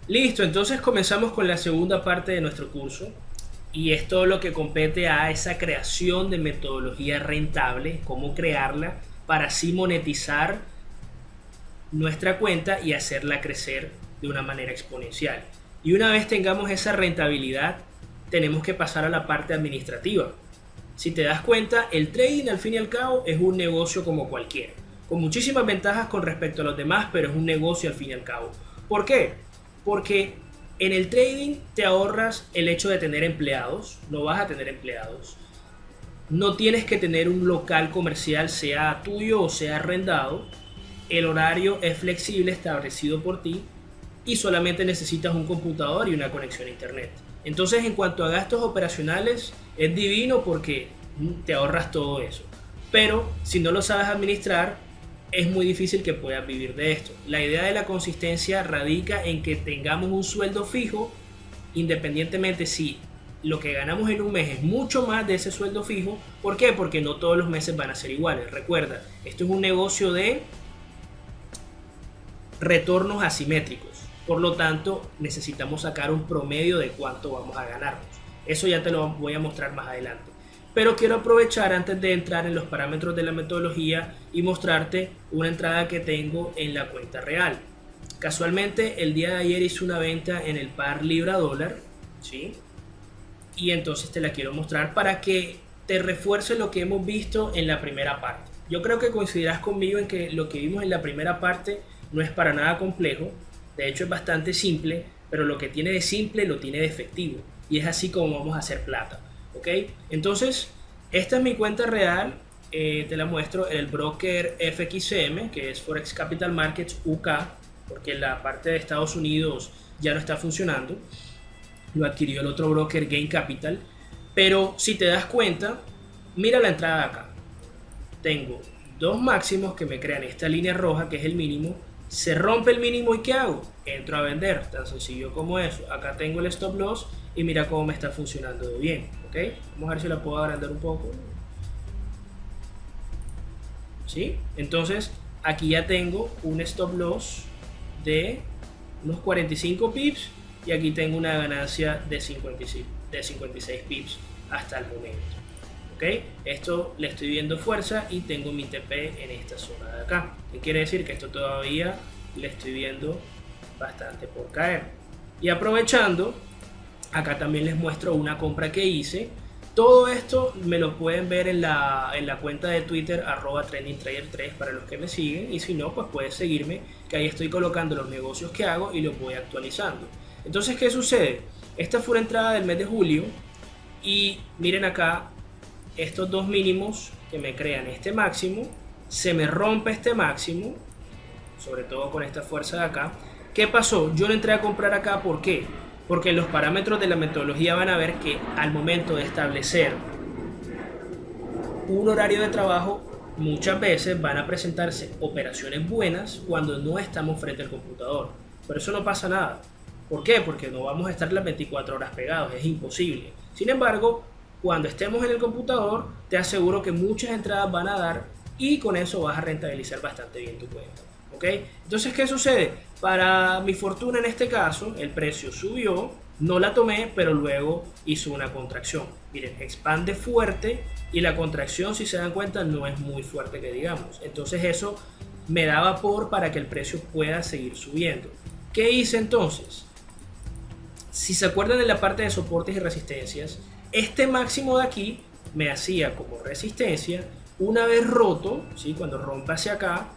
Listo, entonces comenzamos con la segunda parte de nuestro curso y es todo lo que compete a esa creación de metodología rentable, cómo crearla para así monetizar nuestra cuenta y hacerla crecer de una manera exponencial. Y una vez tengamos esa rentabilidad, tenemos que pasar a la parte administrativa. Si te das cuenta, el trading al fin y al cabo es un negocio como cualquiera, con muchísimas ventajas con respecto a los demás, pero es un negocio al fin y al cabo. ¿Por qué? Porque en el trading te ahorras el hecho de tener empleados, no vas a tener empleados, no tienes que tener un local comercial, sea tuyo o sea arrendado, el horario es flexible establecido por ti y solamente necesitas un computador y una conexión a internet. Entonces, en cuanto a gastos operacionales, es divino porque te ahorras todo eso. Pero si no lo sabes administrar, es muy difícil que puedas vivir de esto. La idea de la consistencia radica en que tengamos un sueldo fijo, independientemente si lo que ganamos en un mes es mucho más de ese sueldo fijo. ¿Por qué? Porque no todos los meses van a ser iguales. Recuerda, esto es un negocio de retornos asimétricos. Por lo tanto, necesitamos sacar un promedio de cuánto vamos a ganarnos. Eso ya te lo voy a mostrar más adelante. Pero quiero aprovechar antes de entrar en los parámetros de la metodología y mostrarte una entrada que tengo en la cuenta real. Casualmente, el día de ayer hice una venta en el par libra-dólar, ¿sí? Y entonces te la quiero mostrar para que te refuerce lo que hemos visto en la primera parte. Yo creo que coincidirás conmigo en que lo que vimos en la primera parte no es para nada complejo, de hecho es bastante simple, pero lo que tiene de simple lo tiene de efectivo y es así como vamos a hacer plata, ¿ok? Entonces, esta es mi cuenta real, te la muestro en el broker FXM, que es Forex Capital Markets UK, porque la parte de Estados Unidos ya no está funcionando, lo adquirió el otro broker Gain Capital, pero si te das cuenta, mira la entrada de acá, tengo dos máximos que me crean esta línea roja que es el mínimo, se rompe el mínimo y ¿qué hago? Entro a vender, tan sencillo como eso. Acá tengo el stop loss y mira cómo me está funcionando de bien, ¿ok? Vamos a ver si la puedo agrandar un poco, ¿sí? Entonces aquí ya tengo un stop loss de unos 45 pips y aquí tengo una ganancia de 56 pips hasta el momento. ¿Okay? Esto le estoy viendo fuerza y tengo mi TP en esta zona de acá. ¿Qué quiere decir? Que esto todavía le estoy viendo bastante por caer. Y aprovechando, acá también les muestro una compra que hice. Todo esto me lo pueden ver en la cuenta de Twitter @TradingTrader3 para los que me siguen. Y si no, pues puedes seguirme, que ahí estoy colocando los negocios que hago y los voy actualizando. Entonces, ¿qué sucede? Esta fue la entrada del mes de julio. Y miren acá, estos dos mínimos que me crean este máximo, se me rompe este máximo, sobre todo con esta fuerza de acá. ¿Qué pasó? Yo no entré a comprar acá, ¿por qué? Porque los parámetros de la metodología van a ver que al momento de establecer un horario de trabajo, muchas veces van a presentarse operaciones buenas cuando no estamos frente al computador. Pero eso no pasa nada. ¿Por qué? Porque no vamos a estar las 24 horas pegados, es imposible. Sin embargo, cuando estemos en el computador, te aseguro que muchas entradas van a dar y con eso vas a rentabilizar bastante bien tu cuenta. ¿Ok? Entonces, ¿qué sucede? Para mi fortuna en este caso, el precio subió, no la tomé, pero luego hizo una contracción. Miren, expande fuerte y la contracción, si se dan cuenta, no es muy fuerte que digamos. Entonces eso me da vapor para que el precio pueda seguir subiendo. ¿Qué hice entonces? Si se acuerdan de la parte de soportes y resistencias, este máximo de aquí me hacía como resistencia. Una vez roto, ¿sí? Cuando rompe hacia acá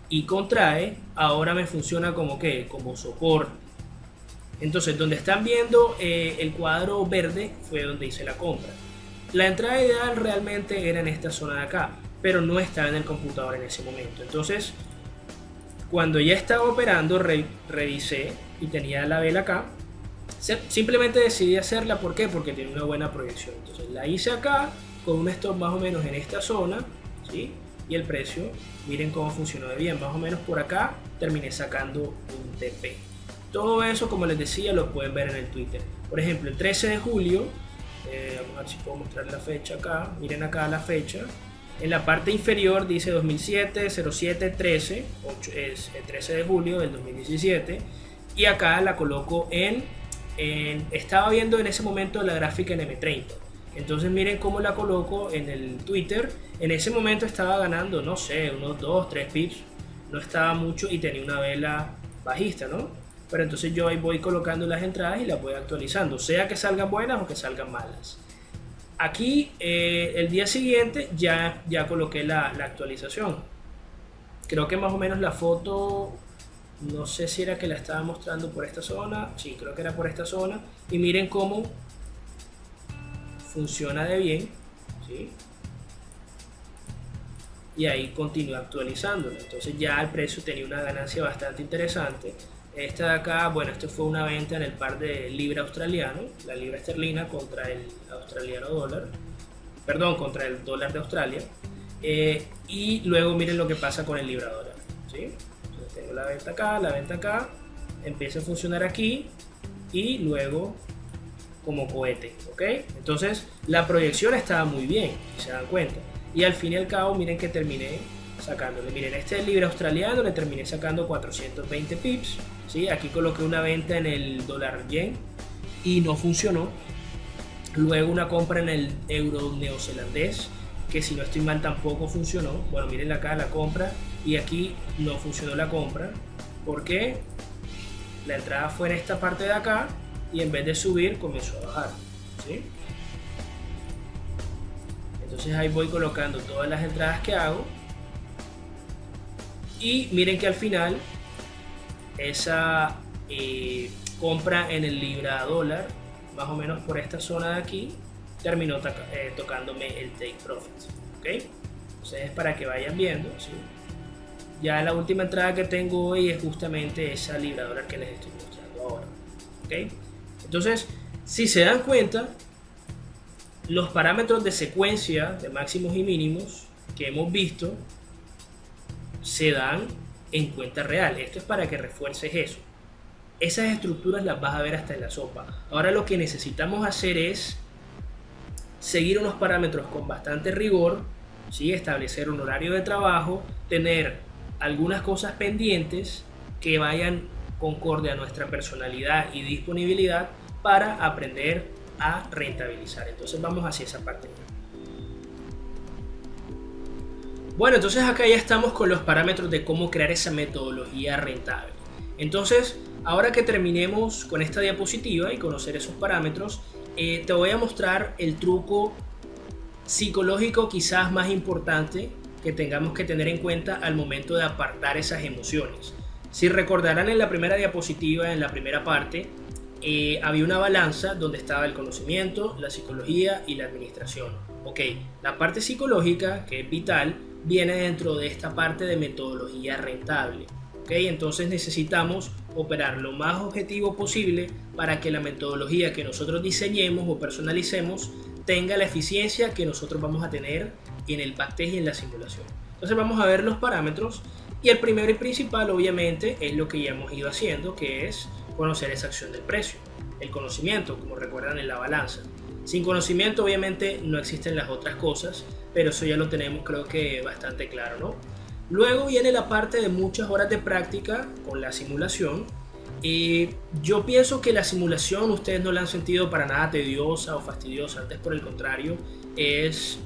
y contrae, ahora me funciona como que como soporte. Entonces, donde están viendo el cuadro verde fue donde hice la compra. La entrada ideal realmente era en esta zona de acá, pero no estaba en el computador en ese momento. Entonces, cuando ya estaba operando, revisé y tenía la vela acá. Simplemente decidí hacerla, ¿por qué? Porque tiene una buena proyección. Entonces la hice acá con un stop más o menos en esta zona, ¿sí? Y el precio, miren cómo funcionó de bien, más o menos por acá terminé sacando un TP. Todo eso, como les decía, lo pueden ver en el Twitter. Por ejemplo, el 13 de julio, vamos a ver si puedo mostrar la fecha acá, miren acá la fecha. En la parte inferior dice 2007 07 13, es el 13 de julio del 2017. y acá la coloco estaba viendo en ese momento la gráfica en M30. Entonces miren cómo la coloco en el Twitter. En ese momento estaba ganando, no sé, unos 2, 3 pips. No estaba mucho y tenía una vela bajista, ¿no? Pero entonces yo ahí voy colocando las entradas y las voy actualizando, sea que salgan buenas o que salgan malas. Aquí el día siguiente ya coloqué la actualización. Creo que más o menos la foto, no sé si era que la estaba mostrando por esta zona. Sí, creo que era por esta zona. Y miren cómo funciona de bien, ¿sí? Y ahí continúa actualizándolo. Entonces ya el precio tenía una ganancia bastante interesante. Esta de acá, bueno, esto fue una venta en el par de libra australiano, la libra esterlina contra el australiano dólar, perdón, contra el dólar de Australia. Y luego miren lo que pasa con el libra dólar, ¿sí? Entonces tengo la venta acá, empieza a funcionar aquí y luego como cohete, ¿ok? Entonces la proyección estaba muy bien, si se dan cuenta. Y al fin y al cabo, miren que terminé sacándole. Miren, este libra australiano le terminé sacando 420 pips, ¿sí? Aquí coloqué una venta en el dólar yen y no funcionó. Luego una compra en el euro neozelandés, que si no estoy mal tampoco funcionó. Bueno, miren acá la compra y aquí no funcionó la compra porque la entrada fue en esta parte de acá y en vez de subir comenzó a bajar, ¿sí? Entonces ahí voy colocando todas las entradas que hago y miren que al final esa compra en el libra dólar, más o menos por esta zona de aquí, terminó tocándome el take profit, ¿ok? Entonces es para que vayan viendo, ¿sí? Ya la última entrada que tengo hoy es justamente esa libra dólar que les estoy mostrando ahora, ¿ok? Entonces, si se dan cuenta, los parámetros de secuencia de máximos y mínimos que hemos visto se dan en cuenta real. Esto es para que refuerces eso. Esas estructuras las vas a ver hasta en la sopa. Ahora lo que necesitamos hacer es seguir unos parámetros con bastante rigor, ¿sí? Establecer un horario de trabajo, tener algunas cosas pendientes que vayan concorde a nuestra personalidad y disponibilidad para aprender a rentabilizar. Entonces vamos hacia esa parte. Bueno, entonces acá ya estamos con los parámetros de cómo crear esa metodología rentable. Entonces, ahora que terminemos con esta diapositiva y conocer esos parámetros, te voy a mostrar el truco psicológico quizás más importante que tengamos que tener en cuenta al momento de apartar esas emociones. Si recordarán en la primera diapositiva, en la primera parte, había una balanza donde estaba el conocimiento, la psicología y la administración. Ok, la parte psicológica, que es vital, viene dentro de esta parte de metodología rentable. Ok, entonces necesitamos operar lo más objetivo posible para que la metodología que nosotros diseñemos o personalicemos tenga la eficiencia que nosotros vamos a tener en el backtest y en la simulación. Entonces vamos a ver los parámetros y el primero y principal obviamente es lo que ya hemos ido haciendo, que es conocer esa acción del precio, el conocimiento, como recuerdan en la balanza. Sin conocimiento obviamente no existen las otras cosas, pero eso ya lo tenemos creo que bastante claro, ¿no? Luego viene la parte de muchas horas de práctica con la simulación. Yo pienso que la simulación ustedes no la han sentido para nada tediosa o fastidiosa, antes por el contrario, es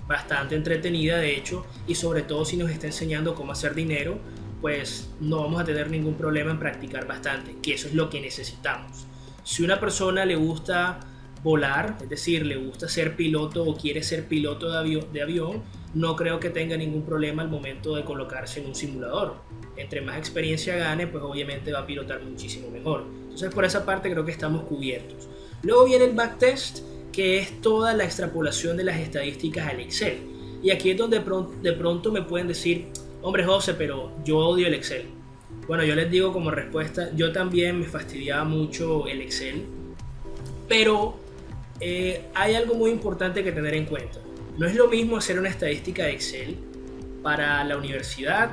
bastante entretenida de hecho, y sobre todo si nos está enseñando cómo hacer dinero, pues no vamos a tener ningún problema en practicar bastante, que eso es lo que necesitamos. Si una persona le gusta volar, es decir, le gusta ser piloto o quiere ser piloto de avión, no creo que tenga ningún problema al momento de colocarse en un simulador. Entre más experiencia gane, pues obviamente va a pilotar muchísimo mejor. Entonces por esa parte creo que estamos cubiertos. Luego viene el backtest, que es toda la extrapolación de las estadísticas al Excel. Y aquí es donde de pronto me pueden decir, hombre José, pero yo odio el Excel. Bueno, yo les digo como respuesta, yo también me fastidiaba mucho el Excel, pero hay algo muy importante que tener en cuenta. No es lo mismo hacer una estadística de Excel para la universidad,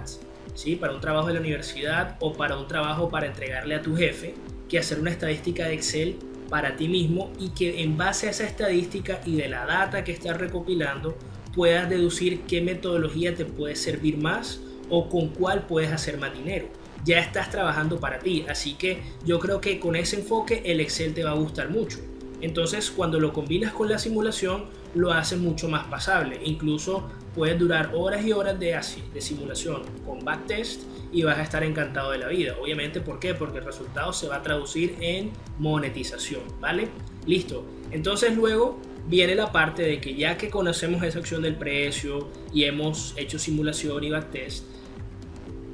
¿sí? Para un trabajo de la universidad o para un trabajo para entregarle a tu jefe, que hacer una estadística de Excel para ti mismo y que en base a esa estadística y de la data que estás recopilando puedas deducir qué metodología te puede servir más o con cuál puedes hacer más dinero. ya estás trabajando para ti. Así que yo creo que con ese enfoque el Excel te va a gustar mucho. Entonces, cuando lo combinas con la simulación, lo haces mucho más pasable. Incluso puedes durar horas y horas de simulación con backtest y vas a estar encantado de la vida. Obviamente, ¿por qué? Porque el resultado se va a traducir en monetización, ¿vale? Listo. Entonces luego viene la parte de que ya que conocemos esa acción del precio y hemos hecho simulación y backtest,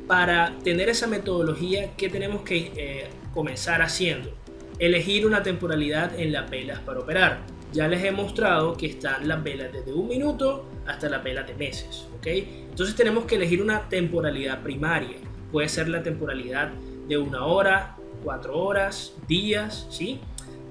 para tener esa metodología, ¿qué tenemos que comenzar haciendo? Elegir una temporalidad en las velas para operar. Ya les he mostrado que están las velas desde 1 minuto hasta las velas de meses, ¿ok? Entonces tenemos que elegir una temporalidad primaria. Puede ser la temporalidad de 1 hora, 4 horas, días, ¿sí?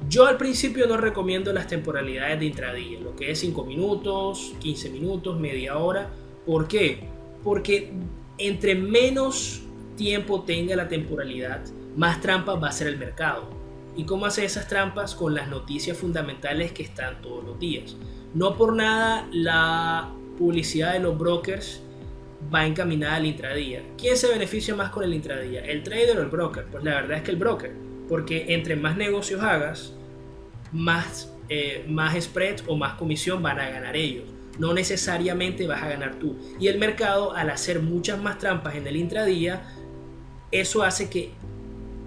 Yo al principio no recomiendo las temporalidades de intradía, lo que es 5 minutos, 15 minutos, media hora. ¿Por qué? Porque entre menos tiempo tenga la temporalidad, más trampas va a ser el mercado. ¿Y cómo hace esas trampas? Con las noticias fundamentales que están todos los días. No por nada la publicidad de los brokers va encaminada al intradía. ¿Quién se beneficia más con el intradía? ¿El trader o el broker? Pues la verdad es que el broker, porque entre más negocios hagas, más spread o más comisión van a ganar ellos. No necesariamente vas a ganar tú. Y el mercado, al hacer muchas más trampas en el intradía, eso hace que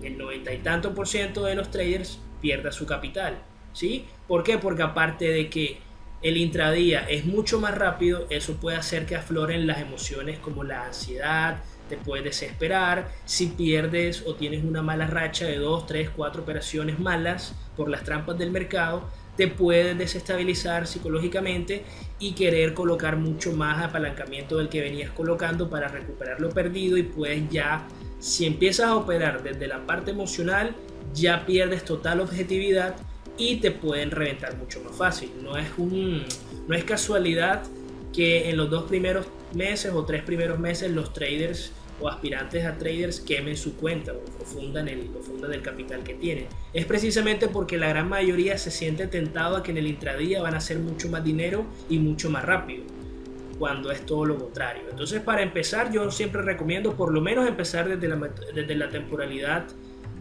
el 90 y tanto por ciento de los traders pierda su capital, ¿sí? ¿Por qué? Porque aparte de que el intradía es mucho más rápido, eso puede hacer que afloren las emociones como la ansiedad, te puedes desesperar, si pierdes o tienes una mala racha de 2, 3, 4 operaciones malas por las trampas del mercado, te puedes desestabilizar psicológicamente y querer colocar mucho más apalancamiento del que venías colocando para recuperar lo perdido, y puedes ya, si empiezas a operar desde la parte emocional, ya pierdes total objetividad y te pueden reventar mucho más fácil. No es casualidad que en los 2 primeros meses o 3 primeros meses los traders o aspirantes a traders quemen su cuenta o fundan el capital que tienen. Es precisamente porque la gran mayoría se siente tentado a que en el intradía van a hacer mucho más dinero y mucho más rápido, cuando es todo lo contrario. Entonces, para empezar, yo siempre recomiendo por lo menos empezar desde la temporalidad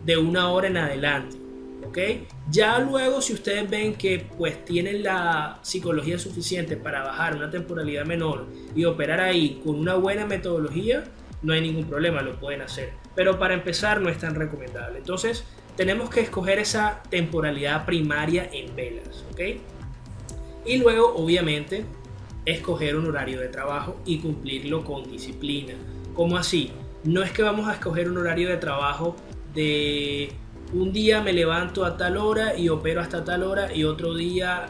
de 1 hora en adelante, ¿ok? Ya luego, si ustedes ven que pues tienen la psicología suficiente para bajar una temporalidad menor y operar ahí con una buena metodología, no hay ningún problema, lo pueden hacer. Pero para empezar no es tan recomendable. Entonces, tenemos que escoger esa temporalidad primaria en velas, ¿ok? Y luego, obviamente, escoger un horario de trabajo y cumplirlo con disciplina. ¿Cómo así? No es que vamos a escoger un horario de trabajo de un día me levanto a tal hora y opero hasta tal hora, y otro día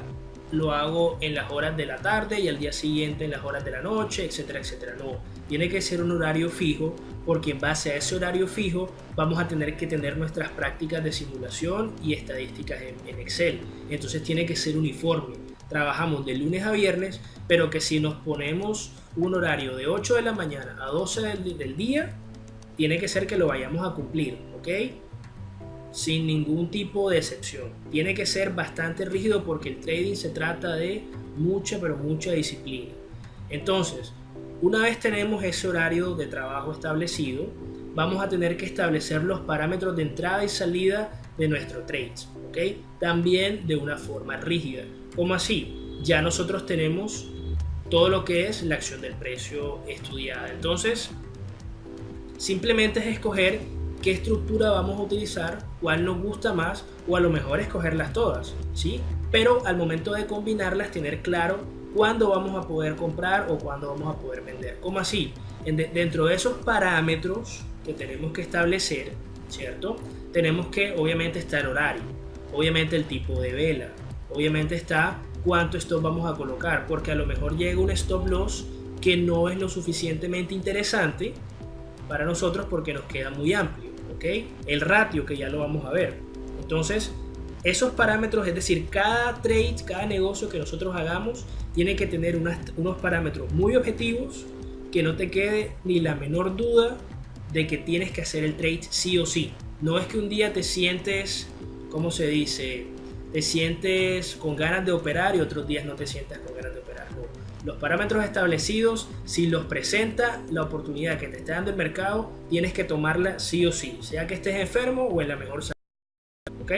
lo hago en las horas de la tarde y al día siguiente en las horas de la noche, etcétera, etcétera. No, tiene que ser un horario fijo, porque en base a ese horario fijo vamos a tener que tener nuestras prácticas de simulación y estadísticas en Excel. Entonces tiene que ser uniforme. Trabajamos de lunes a viernes, pero que si nos ponemos un horario de 8 de la mañana a 12 del día, tiene que ser que lo vayamos a cumplir, ¿ok? Sin ningún tipo de excepción. Tiene que ser bastante rígido, porque el trading se trata de mucha, pero mucha disciplina. Entonces, una vez tenemos ese horario de trabajo establecido, vamos a tener que establecer los parámetros de entrada y salida de nuestros trades, ¿ok? También de una forma rígida. ¿Cómo así? Ya nosotros tenemos todo lo que es la acción del precio estudiada. Entonces, simplemente es escoger qué estructura vamos a utilizar, cuál nos gusta más, o a lo mejor escogerlas todas, ¿sí? Pero al momento de combinarlas, tener claro cuándo vamos a poder comprar o cuándo vamos a poder vender. ¿Cómo así? Dentro de esos parámetros que tenemos que establecer, ¿cierto? Tenemos que, obviamente, está el horario, obviamente el tipo de vela, obviamente está cuánto stop vamos a colocar, porque a lo mejor llega un stop loss que no es lo suficientemente interesante para nosotros porque nos queda muy amplio, ¿ok? El ratio, que ya lo vamos a ver. Entonces, esos parámetros, es decir, cada trade, cada negocio que nosotros hagamos, tiene que tener unos parámetros muy objetivos, que no te quede ni la menor duda de que tienes que hacer el trade sí o sí. No es que un día te sientes, ¿cómo se dice? Te sientes con ganas de operar y otros días no te sientas con ganas de operar. No. Los parámetros establecidos, si los presenta la oportunidad que te está dando el mercado, tienes que tomarla sí o sí, sea que estés enfermo o en la mejor salud. ¿Ok?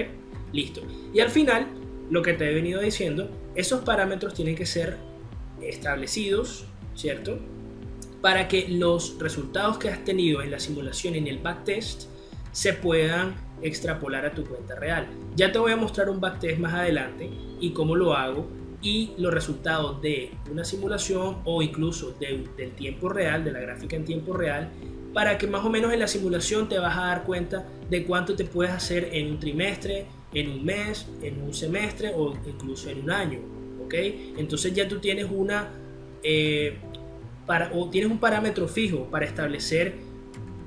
Listo. Y al final, lo que te he venido diciendo, esos parámetros tienen que ser establecidos, ¿cierto? Para que los resultados que has tenido en la simulación y en el backtest se puedan extrapolar a tu cuenta real. Ya te voy a mostrar un backtest más adelante y cómo lo hago y los resultados de una simulación o incluso del tiempo real, de la gráfica en tiempo real, para que más o menos en la simulación te vas a dar cuenta de cuánto te puedes hacer en un trimestre, en un mes, en un semestre o incluso en un año. ¿Ok? Entonces ya tú tienes tienes un parámetro fijo para establecer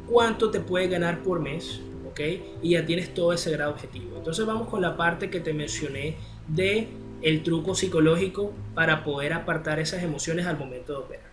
cuánto te puedes ganar por mes. ¿Ok? Y ya tienes todo ese grado objetivo. Entonces vamos con la parte que te mencioné de el truco psicológico para poder apartar esas emociones al momento de operar.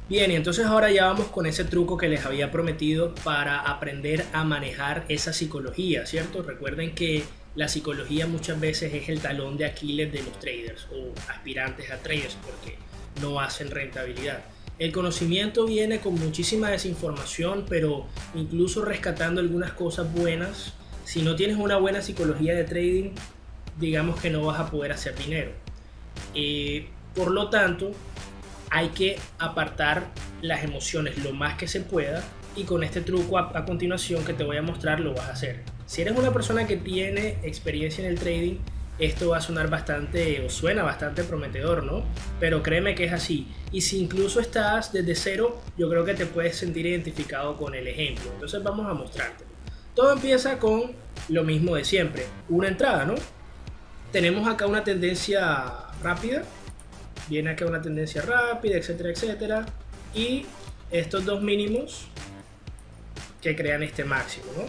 Bien, y entonces ahora ya vamos con ese truco que les había prometido para aprender a manejar esa psicología, ¿cierto? Recuerden que la psicología muchas veces es el talón de Aquiles de los traders o aspirantes a traders porque no hacen rentabilidad. El conocimiento viene con muchísima desinformación, pero incluso rescatando algunas cosas buenas. Si no tienes una buena psicología de trading, digamos que no vas a poder hacer dinero. Por lo tanto, hay que apartar las emociones lo más que se pueda y con este truco a continuación que te voy a mostrar lo vas a hacer. Si eres una persona que tiene experiencia en el trading, esto va a sonar bastante o suena bastante prometedor, ¿no? Pero créeme que es así. Y si incluso estás desde cero, yo creo que te puedes sentir identificado con el ejemplo. Entonces vamos a mostrarte. Todo empieza con lo mismo de siempre, una entrada, ¿no? Tenemos acá una tendencia rápida, viene acá una tendencia rápida, etcétera, etcétera, y estos dos mínimos que crean este máximo, ¿no?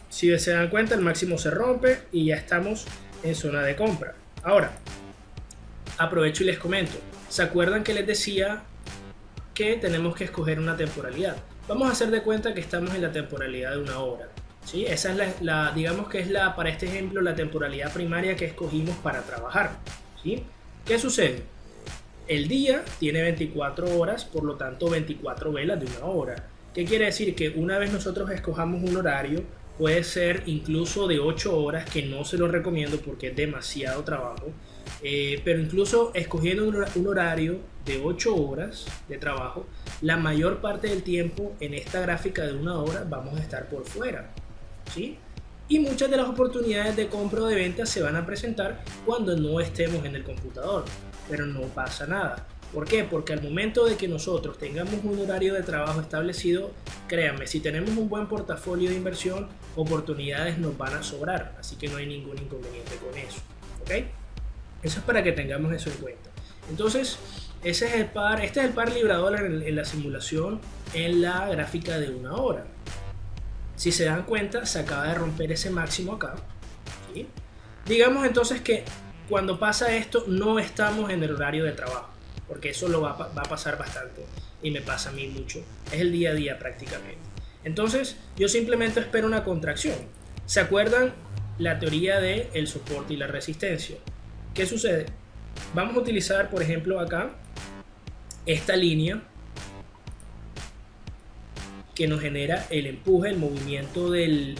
Si se dan cuenta, el máximo se rompe y ya estamos en zona de compra. Ahora, aprovecho y les comento, ¿se acuerdan que les decía que tenemos que escoger una temporalidad? Vamos a hacer de cuenta que estamos en la temporalidad de una hora. ¿Sí? Esa es digamos que es para este ejemplo la temporalidad primaria que escogimos para trabajar. ¿Sí? ¿Qué sucede? El día tiene 24 horas, por lo tanto 24 velas de una hora. ¿Qué quiere decir? Que una vez nosotros escojamos un horario, puede ser incluso de 8 horas, que no se lo recomiendo porque es demasiado trabajo, pero incluso escogiendo un horario de 8 horas de trabajo, la mayor parte del tiempo en esta gráfica de una hora vamos a estar por fuera. ¿Sí? Y muchas de las oportunidades de compra o de venta se van a presentar cuando no estemos en el computador, pero no pasa nada. ¿Por qué? Porque al momento de que nosotros tengamos un horario de trabajo establecido, créanme, si tenemos un buen portafolio de inversión, oportunidades nos van a sobrar, así que no hay ningún inconveniente con eso. ¿Ok? Eso es para que tengamos eso en cuenta. Entonces, este es el par librador en la simulación en la gráfica de una hora. Si se dan cuenta, se acaba de romper ese máximo acá. ¿Sí? Digamos entonces que cuando pasa esto no estamos en el horario de trabajo, porque eso lo va a pasar bastante y me pasa a mí mucho. Es el día a día prácticamente. Entonces yo simplemente espero una contracción. ¿Se acuerdan la teoría del soporte y la resistencia? ¿Qué sucede? Vamos a utilizar, por ejemplo, acá esta línea que nos genera el empuje, el movimiento de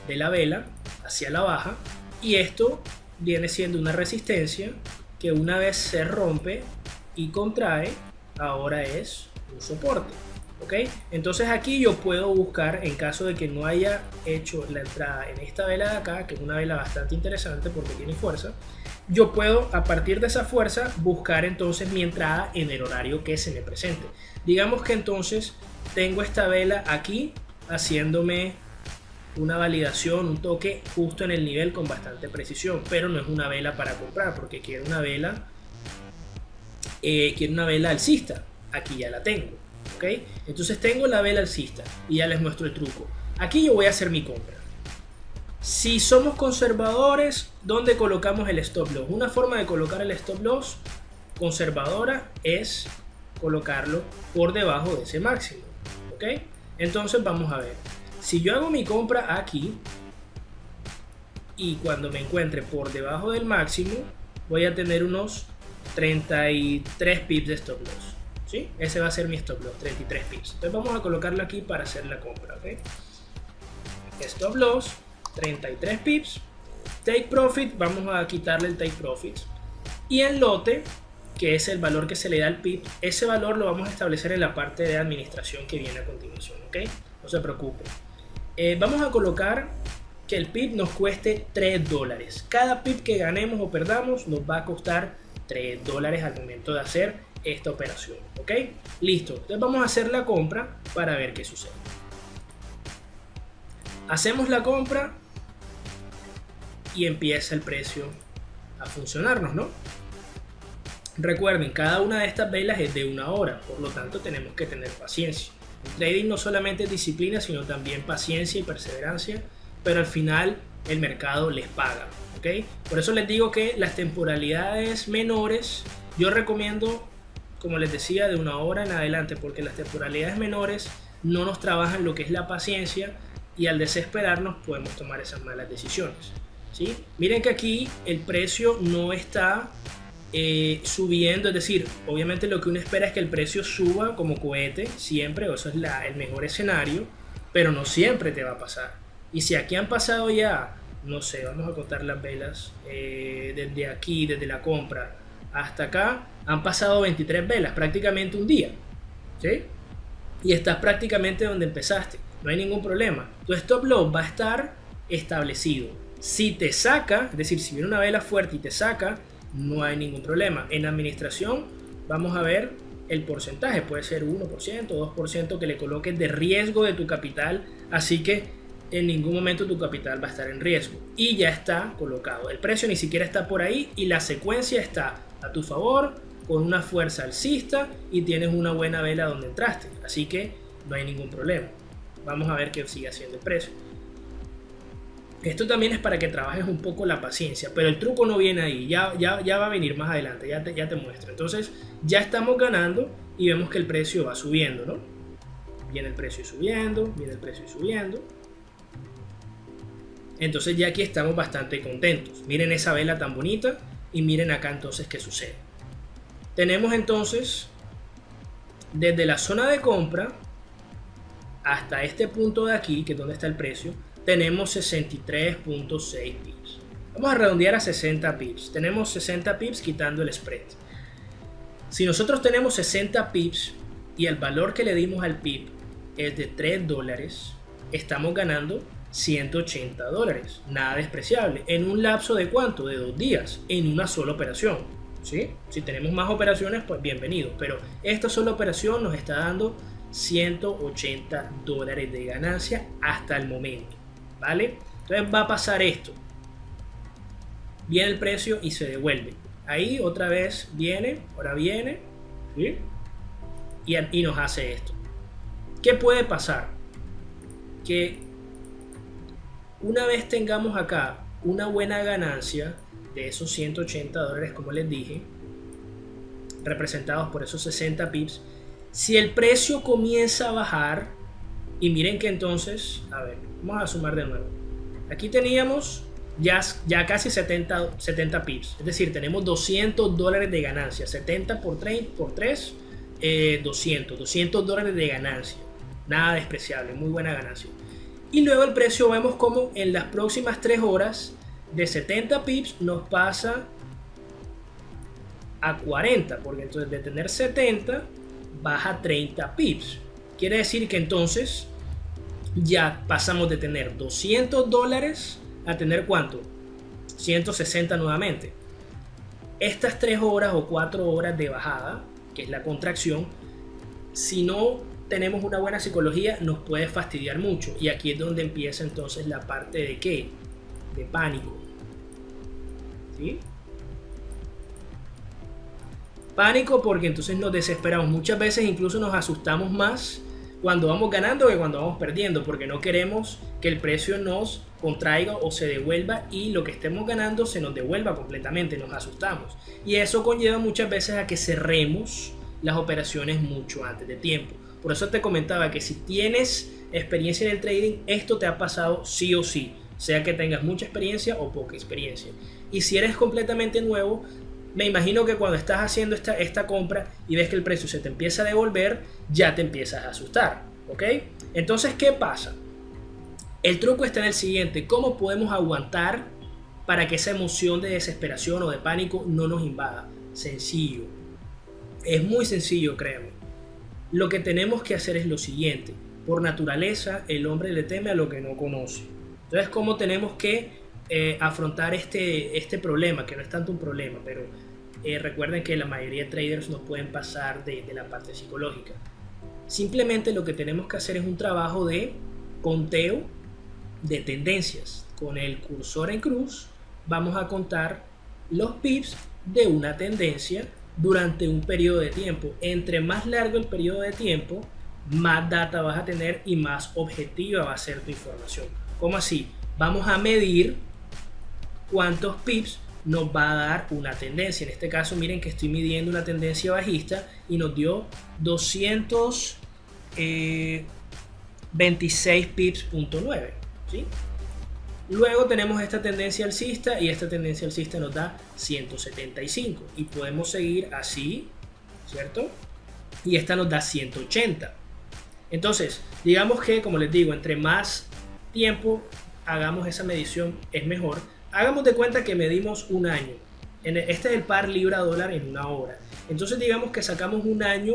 la vela hacia la baja, y esto viene siendo una resistencia que una vez se rompe y contrae, ahora es un soporte. ¿Ok? Entonces aquí yo puedo buscar, en caso de que no haya hecho la entrada en esta vela de acá, que es una vela bastante interesante porque tiene fuerza, yo puedo a partir de esa fuerza buscar entonces mi entrada en el horario que se me presente. Digamos que entonces tengo esta vela aquí haciéndome una validación, un toque justo en el nivel con bastante precisión, pero no es una vela para comprar porque quiero una vela alcista. Aquí ya la tengo. ¿Ok? Entonces tengo la vela alcista y ya les muestro el truco. Aquí yo voy a hacer mi compra. Si somos conservadores, ¿dónde colocamos el stop loss? Una forma de colocar el stop loss conservadora es colocarlo por debajo de ese máximo. ¿Ok? Entonces vamos a ver. Si yo hago mi compra aquí y cuando me encuentre por debajo del máximo, voy a tener unos 33 pips de stop loss, ¿sí? Ese va a ser mi stop loss, 33 pips. Entonces vamos a colocarlo aquí para hacer la compra, ¿ok? Stop loss, 33 pips. Take profit, vamos a quitarle el take profit. Y el lote, que es el valor que se le da al pip, ese valor lo vamos a establecer en la parte de administración que viene a continuación, ¿ok? No se preocupen. Vamos a colocar que el pip nos cueste $3. Cada pip que ganemos o perdamos nos va a costar $3 al momento de hacer esta operación, ¿ok? Listo. Entonces vamos a hacer la compra para ver qué sucede. Hacemos la compra y empieza el precio a funcionarnos, ¿no? Recuerden, cada una de estas velas es de 1 hora, por lo tanto tenemos que tener paciencia. El trading no solamente es disciplina, sino también paciencia y perseverancia, pero al final el mercado les paga, ¿ok? Por eso les digo que las temporalidades menores, yo recomiendo, como les decía, de 1 hora en adelante, porque las temporalidades menores no nos trabajan lo que es la paciencia y al desesperarnos podemos tomar esas malas decisiones, ¿sí? Miren que aquí el precio no está subiendo, es decir, obviamente lo que uno espera es que el precio suba como cohete siempre, o eso es el mejor escenario, pero no siempre te va a pasar. Y si aquí han pasado ya, no sé, vamos a contar las velas, desde aquí, desde la compra hasta acá, han pasado 23 velas, prácticamente un día, ¿sí? Y estás prácticamente donde empezaste, no hay ningún problema. Tu stop loss va a estar establecido. Si te saca, es decir, si viene una vela fuerte y te saca, no hay ningún problema. En administración vamos a ver el porcentaje, puede ser 1%, 2% que le coloques de riesgo de tu capital, así que en ningún momento tu capital va a estar en riesgo y ya está colocado. El precio ni siquiera está por ahí y la secuencia está a tu favor con una fuerza alcista y tienes una buena vela donde entraste, así que no hay ningún problema. Vamos a ver qué sigue haciendo el precio. Esto también es para que trabajes un poco la paciencia, pero el truco no viene ahí, ya va a venir más adelante, ya te muestro. Entonces ya estamos ganando y vemos que el precio va subiendo, ¿no? Viene el precio subiendo, viene el precio subiendo. Entonces ya aquí estamos bastante contentos. Miren esa vela tan bonita y miren acá entonces qué sucede. Tenemos entonces desde la zona de compra hasta este punto de aquí, que es donde está el precio, tenemos 63.6 pips. Vamos a redondear a 60 pips. Tenemos 60 pips quitando el spread. Si nosotros tenemos 60 pips y el valor que le dimos al pip es de $3, estamos ganando $180. Nada despreciable. En un lapso de ¿cuánto? De 2 días. En una sola operación, ¿sí? Si tenemos más operaciones, pues bienvenido. Pero esta sola operación nos está dando $180 de ganancia hasta el momento, ¿vale? Entonces va a pasar esto. Viene el precio y se devuelve. Ahí otra vez viene, ahora viene, ¿sí? Y nos hace esto. ¿Qué puede pasar? Que una vez tengamos acá una buena ganancia de esos $180, como les dije, representados por esos 60 pips, si el precio comienza a bajar, y miren que entonces, a ver, vamos a sumar de nuevo. Aquí teníamos ya casi 70 pips, es decir, tenemos $200 de ganancia. 70 por 3, 200 dólares de ganancia. Nada despreciable, muy buena ganancia. Y luego el precio vemos como en las próximas 3 horas de 70 pips nos pasa a 40, porque entonces de tener 70 baja 30 pips. Quiere decir que entonces ya pasamos de tener $200 a tener ¿cuánto? 160 nuevamente. Estas 3 horas o 4 horas de bajada, que es la contracción, si no tenemos una buena psicología, nos puede fastidiar mucho. Y aquí es donde empieza entonces la parte de ¿qué? De pánico, ¿sí? Pánico porque entonces nos desesperamos. Muchas veces incluso nos asustamos más cuando vamos ganando que cuando vamos perdiendo, porque no queremos que el precio nos contraiga o se devuelva y lo que estemos ganando se nos devuelva completamente, nos asustamos. Y eso conlleva muchas veces a que cerremos las operaciones mucho antes de tiempo. Por eso te comentaba que si tienes experiencia en el trading, esto te ha pasado sí o sí, sea que tengas mucha experiencia o poca experiencia. Y si eres completamente nuevo, Me imagino que cuando estás haciendo esta compra y ves que el precio se te empieza a devolver, ya te empiezas a asustar, ¿ok? Entonces, ¿qué pasa? El truco está en el siguiente: ¿cómo podemos aguantar para que esa emoción de desesperación o de pánico no nos invada? Sencillo, es muy sencillo, créeme. Lo que tenemos que hacer es lo siguiente: por naturaleza el hombre le teme a lo que no conoce. Entonces, ¿cómo tenemos que afrontar este problema? Que no es tanto un problema, pero recuerden que la mayoría de traders no pueden pasar de la parte psicológica. Simplemente lo que tenemos que hacer es un trabajo de conteo de tendencias. Con el cursor en cruz vamos a contar los pips de una tendencia durante un periodo de tiempo. Entre más largo el periodo de tiempo, más data vas a tener y más objetiva va a ser tu información. ¿Cómo así? Vamos a medir cuántos pips nos va a dar una tendencia. En este caso, miren que estoy midiendo una tendencia bajista y nos dio 226 pips.9, ¿sí? Luego tenemos esta tendencia alcista y esta tendencia alcista nos da 175 y podemos seguir así, ¿cierto? Y esta nos da 180. Entonces, digamos que, como les digo, entre más tiempo hagamos esa medición es mejor. Hagamos de cuenta que medimos un año. Este es el par libra-dólar en una hora. Entonces, digamos que sacamos un año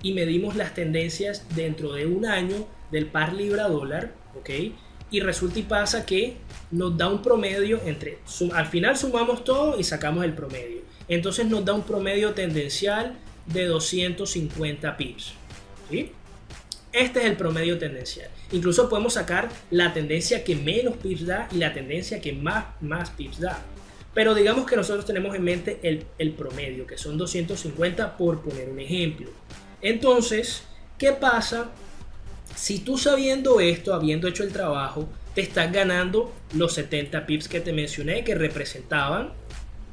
y medimos las tendencias dentro de un año del par libra-dólar, ¿ok? Y resulta y pasa que nos da un promedio al final sumamos todo y sacamos el promedio. Entonces nos da un promedio tendencial de 250 pips, ¿sí? Este es el promedio tendencial. Incluso podemos sacar la tendencia que menos pips da y la tendencia que más pips da. Pero digamos que nosotros tenemos en mente el promedio, que son 250 por poner un ejemplo. Entonces, ¿qué pasa si tú, sabiendo esto, habiendo hecho el trabajo, te estás ganando los 70 pips que te mencioné, que representaban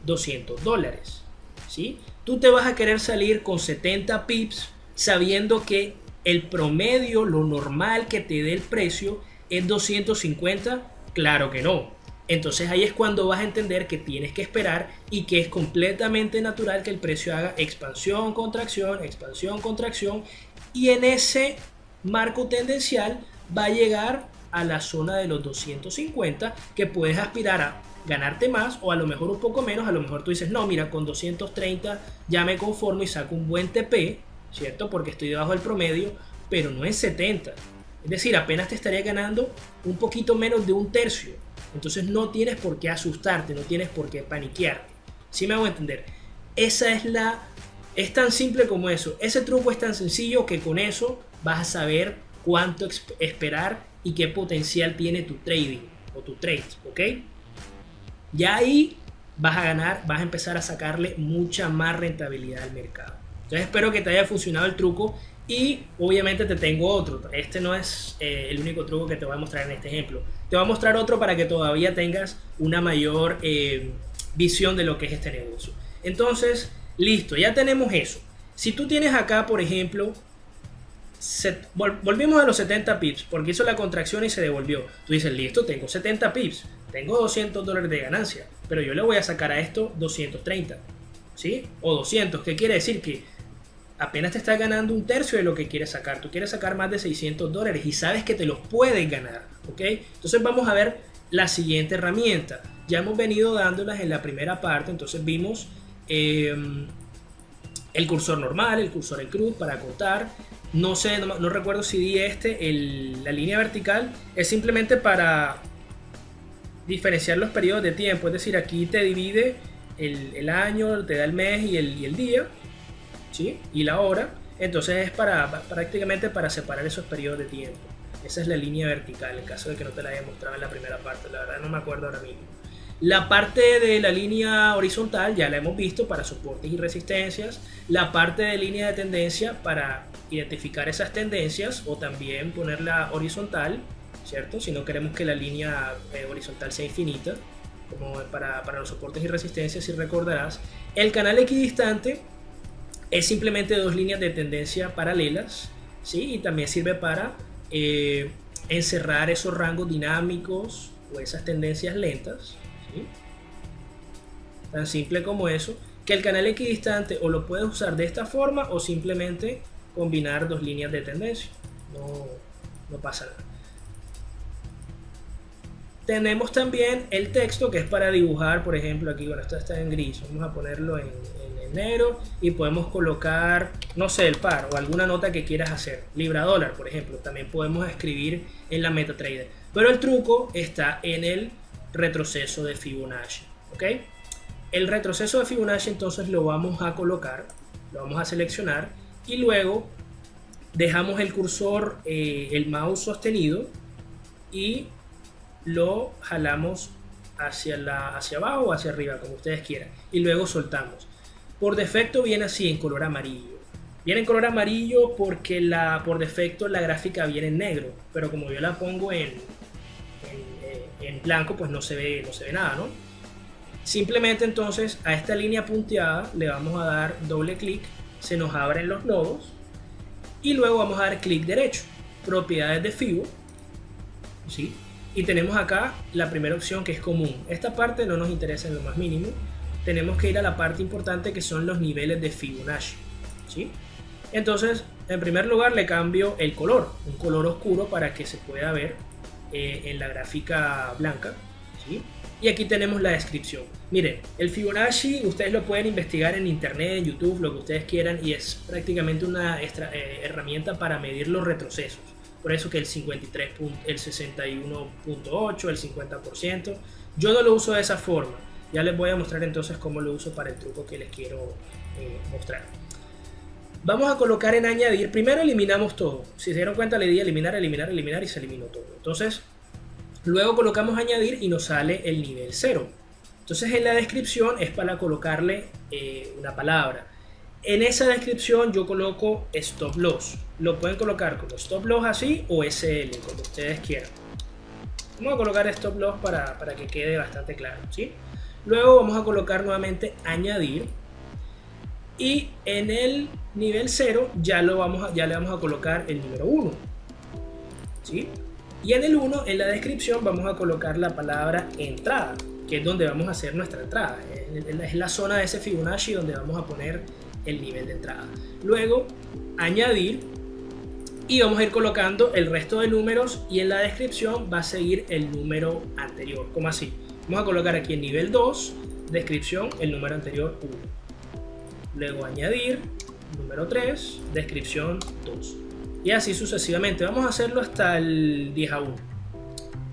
$200? ¿Sí? Tú te vas a querer salir con 70 pips sabiendo que el promedio, lo normal que te dé el precio, es 250. Claro que no. Entonces ahí es cuando vas a entender que tienes que esperar y que es completamente natural que el precio haga expansión, contracción, y en ese marco tendencial va a llegar a la zona de los 250, que puedes aspirar a ganarte más o a lo mejor un poco menos. A lo mejor tú dices, no, mira, con 230 ya me conformo y saco un buen TP, ¿cierto? Porque estoy debajo del promedio, pero no en 70. Es decir, apenas te estaría ganando un poquito menos de un tercio. Entonces no tienes por qué asustarte, no tienes por qué paniquearte. ¿Sí me hago entender? Es tan simple como eso. Ese truco es tan sencillo que con eso vas a saber cuánto esperar y qué potencial tiene tu trading o tu trade, ¿ok? Ya ahí vas a ganar, vas a empezar a sacarle mucha más rentabilidad al mercado. Entonces espero que te haya funcionado el truco y obviamente te tengo otro. Este no es el único truco que te voy a mostrar en este ejemplo. Te voy a mostrar otro para que todavía tengas una mayor visión de lo que es este negocio. Entonces, listo, ya tenemos eso. Si tú tienes acá, por ejemplo, volvimos a los 70 pips porque hizo la contracción y se devolvió. Tú dices, listo, tengo 70 pips, tengo $200 de ganancia, pero yo le voy a sacar a esto 230, ¿sí? O 200, ¿qué quiere decir? Que apenas te estás ganando un tercio de lo que quieres sacar. Tú quieres sacar más de $600 y sabes que te los puedes ganar, ¿ok? Entonces vamos a ver la siguiente herramienta. Ya hemos venido dándolas en la primera parte. Entonces vimos el cursor normal, el cursor en cruz para cortar. No recuerdo si di la línea vertical. Es simplemente para diferenciar los periodos de tiempo. Es decir, aquí te divide el año, te da el mes y el día, ¿sí? Y la hora. Entonces es prácticamente para separar esos periodos de tiempo. Esa es la línea vertical, en caso de que no te la haya mostrado en la primera parte. La verdad no me acuerdo ahora mismo. La parte de la línea horizontal ya la hemos visto para soportes y resistencias. La parte de línea de tendencia para identificar esas tendencias o también ponerla horizontal, ¿cierto? Si no queremos que la línea horizontal sea infinita, como para los soportes y resistencias, si recordarás. El canal equidistante es simplemente dos líneas de tendencia paralelas, ¿sí? Y también sirve para encerrar esos rangos dinámicos o esas tendencias lentas, ¿sí? Tan simple como eso. Que el canal equidistante o lo puedes usar de esta forma o simplemente combinar dos líneas de tendencia. No pasa nada. Tenemos también el texto, que es para dibujar, por ejemplo, aquí, bueno, esto está en gris, vamos a ponerlo en negro y podemos colocar, no sé, el par o alguna nota que quieras hacer. Libra dólar, por ejemplo, también podemos escribir en la MetaTrader. Pero el truco está en el retroceso de Fibonacci, ¿ok? El retroceso de Fibonacci entonces lo vamos a colocar, lo vamos a seleccionar y luego dejamos el cursor, el mouse sostenido y lo jalamos hacia abajo o hacia arriba, como ustedes quieran, y luego soltamos. Por defecto viene así en color amarillo. Viene en color amarillo porque por defecto la gráfica viene en negro, pero como yo la pongo en blanco, pues no se ve nada, ¿no? Simplemente entonces a esta línea punteada le vamos a dar doble clic, se nos abren los nodos y luego vamos a dar clic derecho, propiedades de Fibo, ¿sí? Y tenemos acá la primera opción, que es común. Esta parte no nos interesa en lo más mínimo. Tenemos que ir a la parte importante, que son los niveles de Fibonacci, ¿sí? Entonces, en primer lugar le cambio el color, un color oscuro para que se pueda ver en la gráfica blanca, ¿sí? Y aquí tenemos la descripción. Miren, el Fibonacci ustedes lo pueden investigar en internet, en YouTube, lo que ustedes quieran, y es prácticamente una herramienta para medir los retrocesos. Por eso que el 53, el 61.8, el 50%, yo no lo uso de esa forma. Ya les voy a mostrar entonces cómo lo uso para el truco que les quiero mostrar. Vamos a colocar en añadir. Primero eliminamos todo. Si se dieron cuenta, le di eliminar, eliminar, eliminar y se eliminó todo. Entonces, luego colocamos añadir y nos sale el nivel 0. Entonces, en la descripción es para colocarle una palabra. En esa descripción yo coloco stop loss. Lo pueden colocar como stop loss así o SL, como ustedes quieran. Vamos a colocar stop loss para que quede bastante claro, ¿sí? Luego vamos a colocar nuevamente añadir. Y en el nivel 0 ya le vamos a colocar el número 1, ¿sí? Y en el 1, en la descripción, vamos a colocar la palabra entrada, que es donde vamos a hacer nuestra entrada. Es la zona de ese Fibonacci donde vamos a poner el nivel de entrada. Luego, añadir. Y vamos a ir colocando el resto de números y en la descripción va a seguir el número anterior. ¿Cómo así? Vamos a colocar aquí en nivel 2, descripción, el número anterior 1. Luego añadir, número 3, descripción 2. Y así sucesivamente. Vamos a hacerlo hasta el 10 a 1.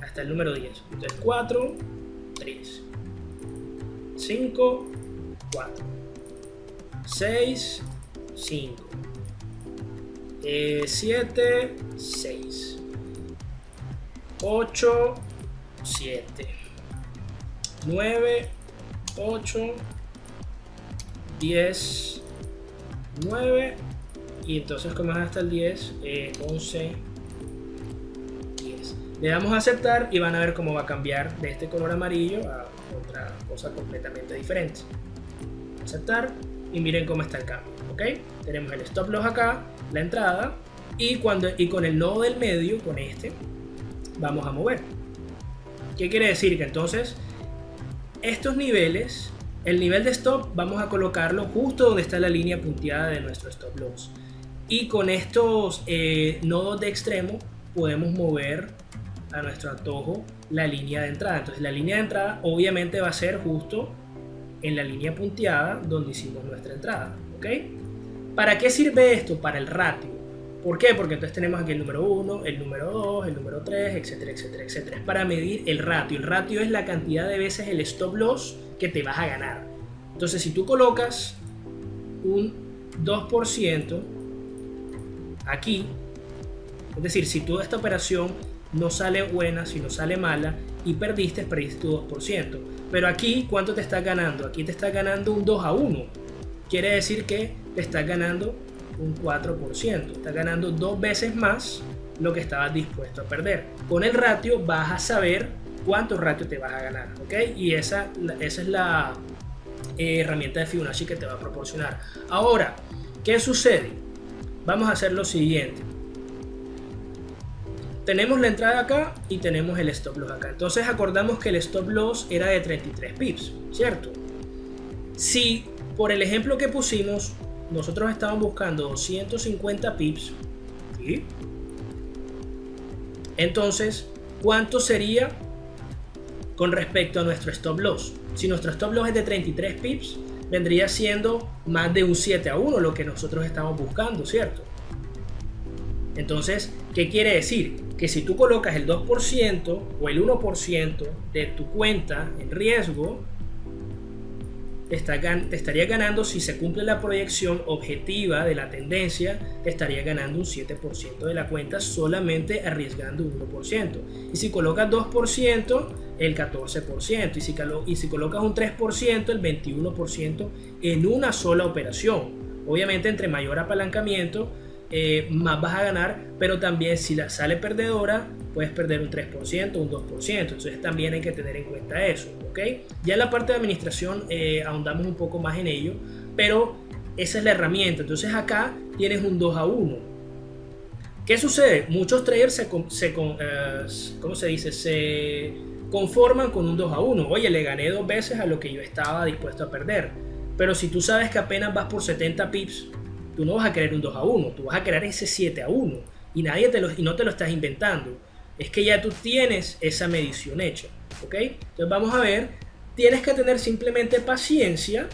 Hasta el número 10. Entonces 4, 3, 5, 4, 6, 5. 7, 6, 8, 7, 9, 8, 10, 9 y entonces como es hasta el 10, 11, 10. Le damos a aceptar y van a ver cómo va a cambiar de este color amarillo a otra cosa completamente diferente. Aceptar y miren cómo está el cambio, ¿ok? Tenemos el stop loss acá, la entrada y con el nodo del medio, con este, vamos a mover. ¿Qué quiere decir? Que entonces estos niveles, el nivel de stop vamos a colocarlo justo donde está la línea punteada de nuestro stop loss y con estos nodos de extremo podemos mover a nuestro antojo la línea de entrada. Entonces la línea de entrada obviamente va a ser justo en la línea punteada donde hicimos nuestra entrada, ¿ok? ¿Para qué sirve esto? Para el ratio. ¿Por qué? Porque entonces tenemos aquí el número 1, el número 2, el número 3, etcétera, etcétera, etcétera. Es para medir el ratio. El ratio es la cantidad de veces el stop loss que te vas a ganar. Entonces, si tú colocas un 2% aquí, es decir, si toda esta operación no sale buena, si no sale mala y perdiste tu 2%. Pero aquí, ¿cuánto te estás ganando? Aquí te estás ganando un 2 a 1. Quiere decir que te estás ganando un 4%. Estás ganando 2 veces más lo que estabas dispuesto a perder. Con el ratio vas a saber cuánto ratio te vas a ganar, ¿ok? Y esa es la herramienta de Fibonacci que te va a proporcionar. Ahora, ¿qué sucede? Vamos a hacer lo siguiente. Tenemos la entrada acá y tenemos el stop loss acá. Entonces acordamos que el stop loss era de 33 pips, ¿cierto? Si por el ejemplo que pusimos, nosotros estamos buscando 250 pips, ¿sí? Entonces, ¿cuánto sería con respecto a nuestro stop loss? Si nuestro stop loss es de 33 pips, vendría siendo más de un 7-1 lo que nosotros estamos buscando, ¿cierto? Entonces, ¿qué quiere decir? Que si tú colocas el 2% o el 1% de tu cuenta en riesgo, te estaría ganando, si se cumple la proyección objetiva de la tendencia, te estaría ganando un 7% de la cuenta solamente arriesgando un 1%. Y si colocas 2%, el 14%. Y si colocas un 3%, el 21% en una sola operación. Obviamente, entre mayor apalancamiento, más vas a ganar, pero también si la sale perdedora, puedes perder un 3%, un 2%. Entonces también hay que tener en cuenta eso, ¿ok? Ya en la parte de administración ahondamos un poco más en ello, pero esa es la herramienta. Entonces acá tienes un 2-1. ¿Qué sucede? Muchos traders ¿cómo se dice? Se conforman con un 2-1. Oye, le gané 2 veces a lo que yo estaba dispuesto a perder. Pero si tú sabes que apenas vas por 70 pips, tú no vas a querer un 2-1, tú vas a querer ese 7-1 y no te lo estás inventando. Es que ya tú tienes esa medición hecha, ¿ok? Entonces vamos a ver, tienes que tener simplemente paciencia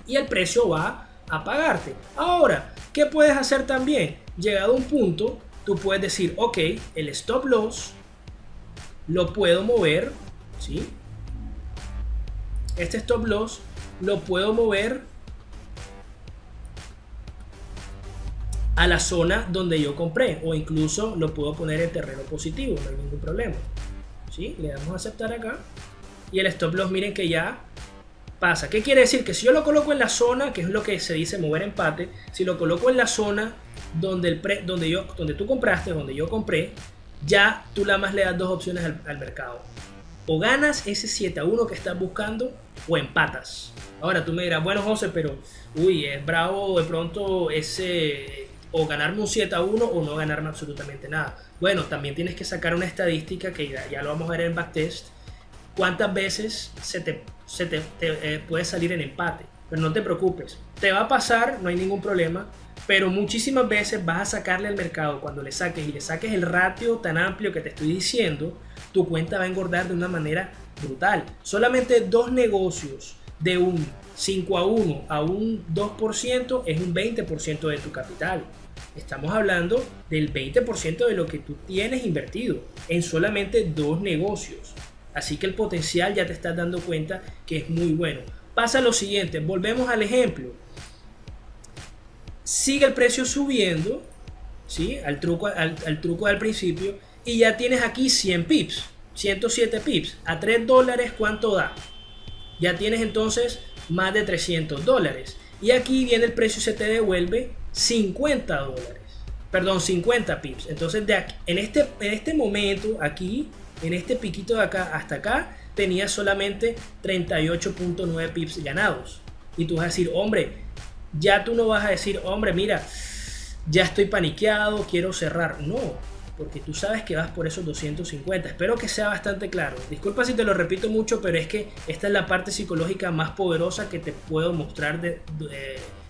y el precio va a pagarte. Ahora, ¿qué puedes hacer también? Llegado a un punto, tú puedes decir, ok, el stop loss lo puedo mover, ¿sí? Este stop loss lo puedo mover a la zona donde yo compré, o incluso lo puedo poner en terreno positivo, no hay ningún problema, ¿sí? Le damos a aceptar acá y el stop loss, miren que ya pasa. ¿Qué quiere decir? Que si yo lo coloco en la zona, que es lo que se dice mover empate, si lo coloco en la zona donde tú compraste, donde yo compré, ya tú nada más le das dos opciones al mercado: o ganas ese 7-1 que estás buscando, o empatas. Ahora tú me dirás, bueno, José, pero uy, es bravo de pronto ese, o ganarme un 7-1 o no ganarme absolutamente nada. Bueno, también tienes que sacar una estadística que ya lo vamos a ver en backtest. ¿Cuántas veces se te puede salir en empate? Pero no te preocupes, te va a pasar, no hay ningún problema, pero muchísimas veces vas a sacarle al mercado, cuando le saques el ratio tan amplio que te estoy diciendo, tu cuenta va a engordar de una manera brutal. Solamente 2 negocios de un 5-1 a un 2% es un 20% de tu capital. Estamos hablando del 20% de lo que tú tienes invertido en solamente 2 negocios. Así que el potencial, ya te estás dando cuenta que es muy bueno. Pasa lo siguiente, volvemos al ejemplo. Sigue el precio subiendo, ¿sí? al truco del principio, y ya tienes aquí 100 pips, 107 pips. A $3, ¿cuánto da? Ya tienes entonces más de $300. Y aquí viene el precio y se te devuelve $50. Perdón, 50 pips. Entonces en este momento, aquí, en este piquito de acá hasta acá, tenías solamente 38.9 pips ganados. Y tú vas a decir, hombre, ya tú no vas a decir, hombre, mira, ya estoy paniqueado, quiero cerrar. No, porque tú sabes que vas por esos 250. Espero que sea bastante claro. Disculpa si te lo repito mucho, pero es que esta es la parte psicológica más poderosa que te puedo mostrar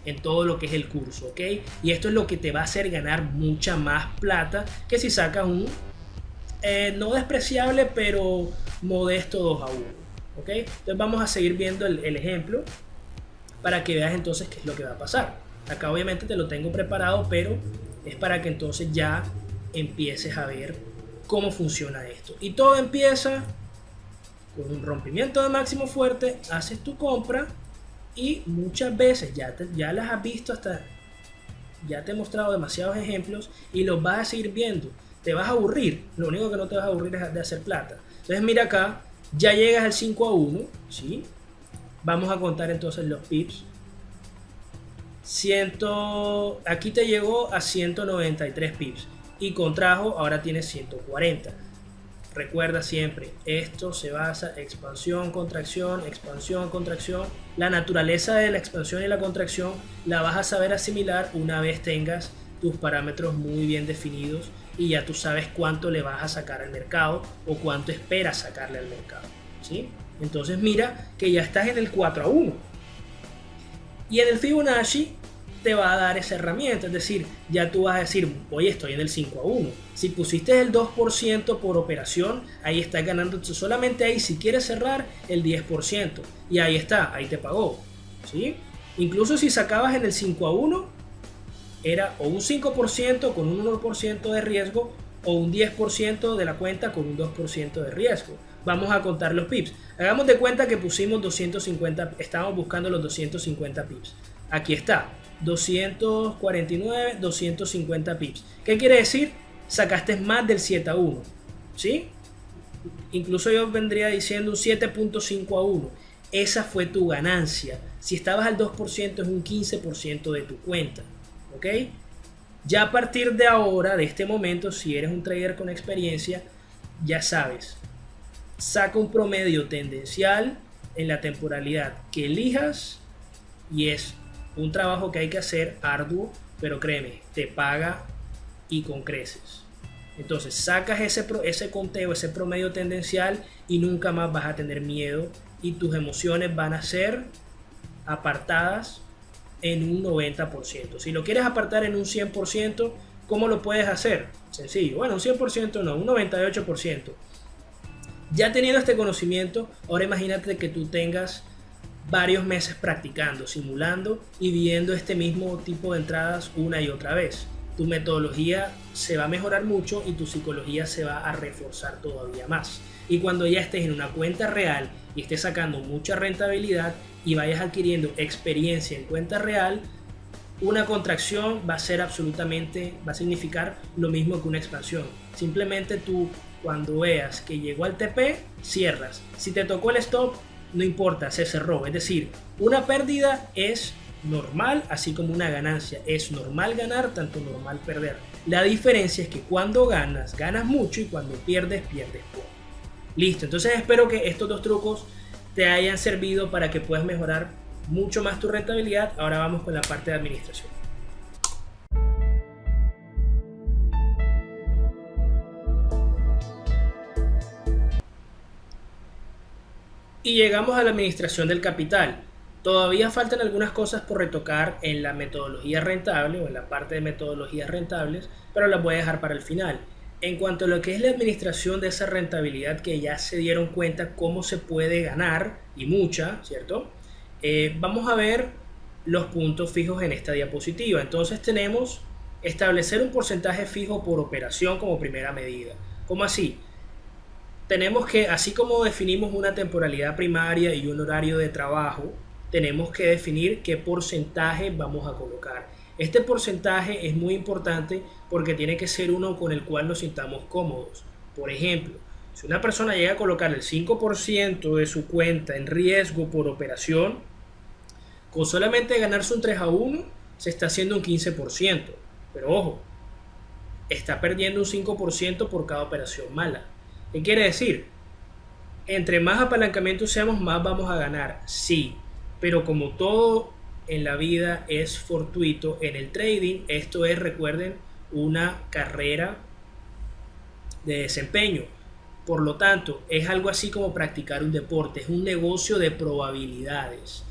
en todo lo que es el curso, ¿ok? Y esto es lo que te va a hacer ganar mucha más plata que si sacas un no despreciable, pero modesto 2-1, ¿ok? Entonces vamos a seguir viendo el ejemplo para que veas entonces qué es lo que va a pasar. Acá obviamente te lo tengo preparado, pero es para que entonces ya empieces a ver cómo funciona esto. Y todo empieza con un rompimiento de máximo fuerte, haces tu compra y muchas veces ya las has visto, ya te he mostrado demasiados ejemplos y los vas a seguir viendo. Te vas a aburrir, lo único que no te vas a aburrir es de hacer plata. Entonces mira acá, ya llegas al 5-1, ¿sí? Vamos a contar entonces los pips. Aquí te llegó a 193 pips y contrajo, ahora tienes 140. Recuerda siempre, esto se basa expansión, contracción, expansión, contracción. La naturaleza de la expansión y la contracción la vas a saber asimilar una vez tengas tus parámetros muy bien definidos y ya tú sabes cuánto le vas a sacar al mercado o cuánto esperas sacarle al mercado, ¿sí? Entonces mira que ya estás en el 4-1. Y en el Fibonacci te va a dar esa herramienta, es decir, ya tú vas a decir, oye, estoy en el 5-1. Si pusiste el 2% por operación, ahí estás ganando solamente ahí, si quieres cerrar, el 10%. Y ahí está, ahí te pagó, ¿sí? Incluso si sacabas en el 5-1, era o un 5% con un 1% de riesgo, o un 10% de la cuenta con un 2% de riesgo. Vamos a contar los pips. Hagamos de cuenta que pusimos 250, estábamos buscando los 250 pips. Aquí está, 249, 250 pips. ¿Qué quiere decir? Sacaste más del 7-1, ¿sí? Incluso yo vendría diciendo un 7.5-1. Esa fue tu ganancia. Si estabas al 2% es un 15% de tu cuenta, ¿ok? Ya a partir de ahora, de este momento, si eres un trader con experiencia, ya sabes, saca un promedio tendencial en la temporalidad que elijas, y es un trabajo que hay que hacer arduo, pero créeme, te paga y con creces. Entonces sacas ese conteo, ese promedio tendencial, y nunca más vas a tener miedo, y tus emociones van a ser apartadas en un 90%. Si lo quieres apartar en un 100%, ¿cómo lo puedes hacer? Sencillo. Bueno, un 100% no, un 98%. Ya teniendo este conocimiento, ahora imagínate que tú tengas varios meses practicando, simulando y viendo este mismo tipo de entradas una y otra vez. Tu metodología se va a mejorar mucho y tu psicología se va a reforzar todavía más. Y cuando ya estés en una cuenta real y estés sacando mucha rentabilidad y vayas adquiriendo experiencia en cuenta real, una contracción va a significar lo mismo que una expansión. Simplemente tú, cuando veas que llegó al TP, cierras. Si te tocó el stop, no importa, se cerró. Es decir, una pérdida es normal, así como una ganancia. Es normal ganar, tanto normal perder. La diferencia es que cuando ganas, ganas mucho, y cuando pierdes, pierdes poco. Listo, entonces espero que estos dos trucos te hayan servido para que puedas mejorar mucho más tu rentabilidad. Ahora vamos con la parte de administración. Y llegamos a la administración del capital. Todavía faltan algunas cosas por retocar en la metodología rentable o en la parte de metodologías rentables, pero las voy a dejar para el final. En cuanto a lo que es la administración de esa rentabilidad, que ya se dieron cuenta cómo se puede ganar, y mucha, ¿cierto? Vamos a ver los puntos fijos en esta diapositiva. Entonces tenemos establecer un porcentaje fijo por operación como primera medida. ¿Cómo así? Tenemos que, así como definimos una temporalidad primaria y un horario de trabajo, tenemos que definir qué porcentaje vamos a colocar. Este porcentaje es muy importante porque tiene que ser uno con el cual nos sintamos cómodos. Por ejemplo, si una persona llega a colocar el 5% de su cuenta en riesgo por operación, con solamente ganarse un 3-1, se está haciendo un 15%. Pero ojo, está perdiendo un 5% por cada operación mala. ¿Qué quiere decir? Entre más apalancamiento seamos, más vamos a ganar. Sí, pero como todo en la vida es fortuito, en el trading esto es, recuerden, una carrera de desempeño. Por lo tanto, es algo así como practicar un deporte, es un negocio de probabilidades.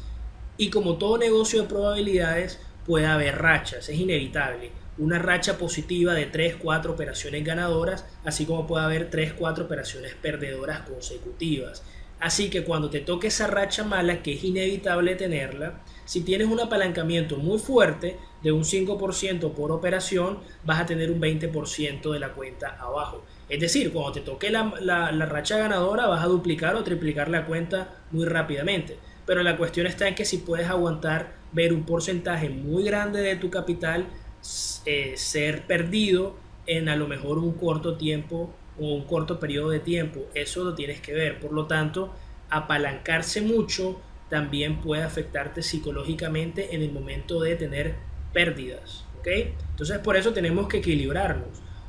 Y como todo negocio de probabilidades, puede haber rachas, es inevitable. Una racha positiva de 3-4 operaciones ganadoras, así como puede haber 3-4 operaciones perdedoras consecutivas. Así que cuando te toque esa racha mala, que es inevitable tenerla, si tienes un apalancamiento muy fuerte de un 5% por operación, vas a tener un 20% de la cuenta abajo. Es decir, cuando te toque la racha ganadora, vas a duplicar o triplicar la cuenta muy rápidamente. Pero la cuestión está en que si puedes aguantar ver un porcentaje muy grande de tu capital ser perdido en a lo mejor un corto tiempo o un corto periodo de tiempo. Eso lo tienes que ver. Por lo tanto, apalancarse mucho también puede afectarte psicológicamente en el momento de tener pérdidas, ¿ok? Entonces por eso tenemos que equilibrarnos.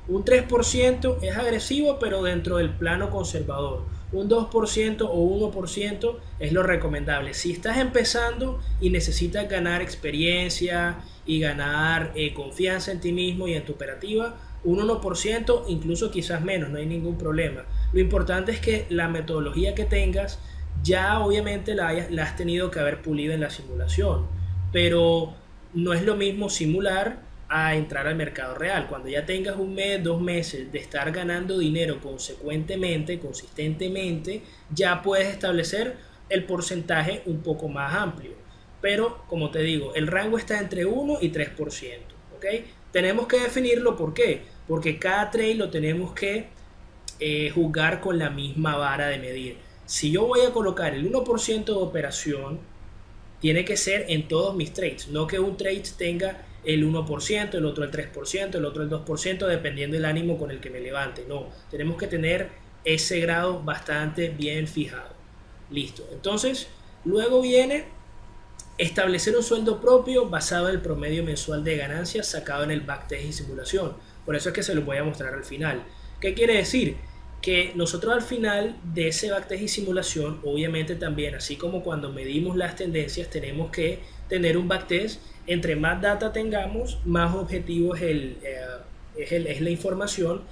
Un 3% es agresivo, pero dentro del plano conservador. Un 2% o 1% es lo recomendable. Si estás empezando y necesitas ganar experiencia y ganar confianza en ti mismo y en tu operativa, un 1%, incluso quizás menos, no hay ningún problema. Lo importante es que la metodología que tengas ya obviamente la has tenido que haber pulido en la simulación. pero no es lo mismo simular a entrar al mercado real. Cuando ya tengas un mes, 2 meses de estar ganando dinero consecuentemente, consistentemente, ya puedes establecer el porcentaje un poco más amplio. Pero, como te digo, el rango está entre 1 y 3%. ¿Ok? Tenemos que definirlo, ¿por qué? Porque cada trade lo tenemos que jugar con la misma vara de medir. Si yo voy a colocar el 1% de operación, tiene que ser en todos mis trades, no que un trade tenga el 1%, el otro el 3%, el otro el 2%, dependiendo del ánimo con el que me levante. No, tenemos que tener ese grado bastante bien fijado. Listo. Entonces, luego viene establecer un sueldo propio basado en el promedio mensual de ganancias sacado en el backtest y simulación. Por eso es que se los voy a mostrar al final. ¿Qué quiere decir? Que nosotros al final de ese backtest y simulación, obviamente también, así como cuando medimos las tendencias, tenemos que tener un backtest. Entre más data tengamos, más objetivo es la información.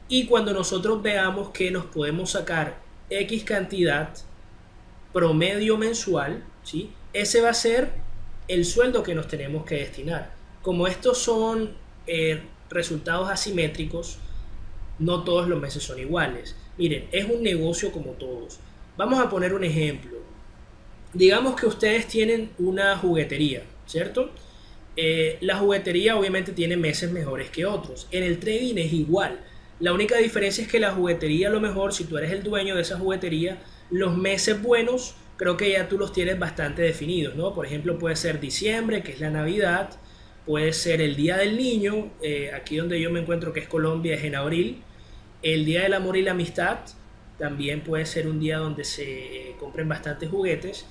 Y cuando nosotros veamos que nos podemos sacar X cantidad promedio mensual, ¿sí? Ese va a ser el sueldo que nos tenemos que destinar. Como estos son resultados asimétricos, no todos los meses son iguales. Miren, es un negocio como todos. Vamos a poner un ejemplo. Digamos que ustedes tienen una juguetería, ¿cierto? La juguetería obviamente tiene meses mejores que otros. En el trading es igual. La única diferencia es que la juguetería, a lo mejor, si tú eres el dueño de esa juguetería, los meses buenos creo que ya tú los tienes bastante definidos, ¿no? Por ejemplo, puede ser diciembre, que es la Navidad, puede ser el Día del Niño, aquí donde yo me encuentro, que es Colombia, es en abril, el Día del Amor y la Amistad, también puede ser un día donde se compren bastantes juguetes.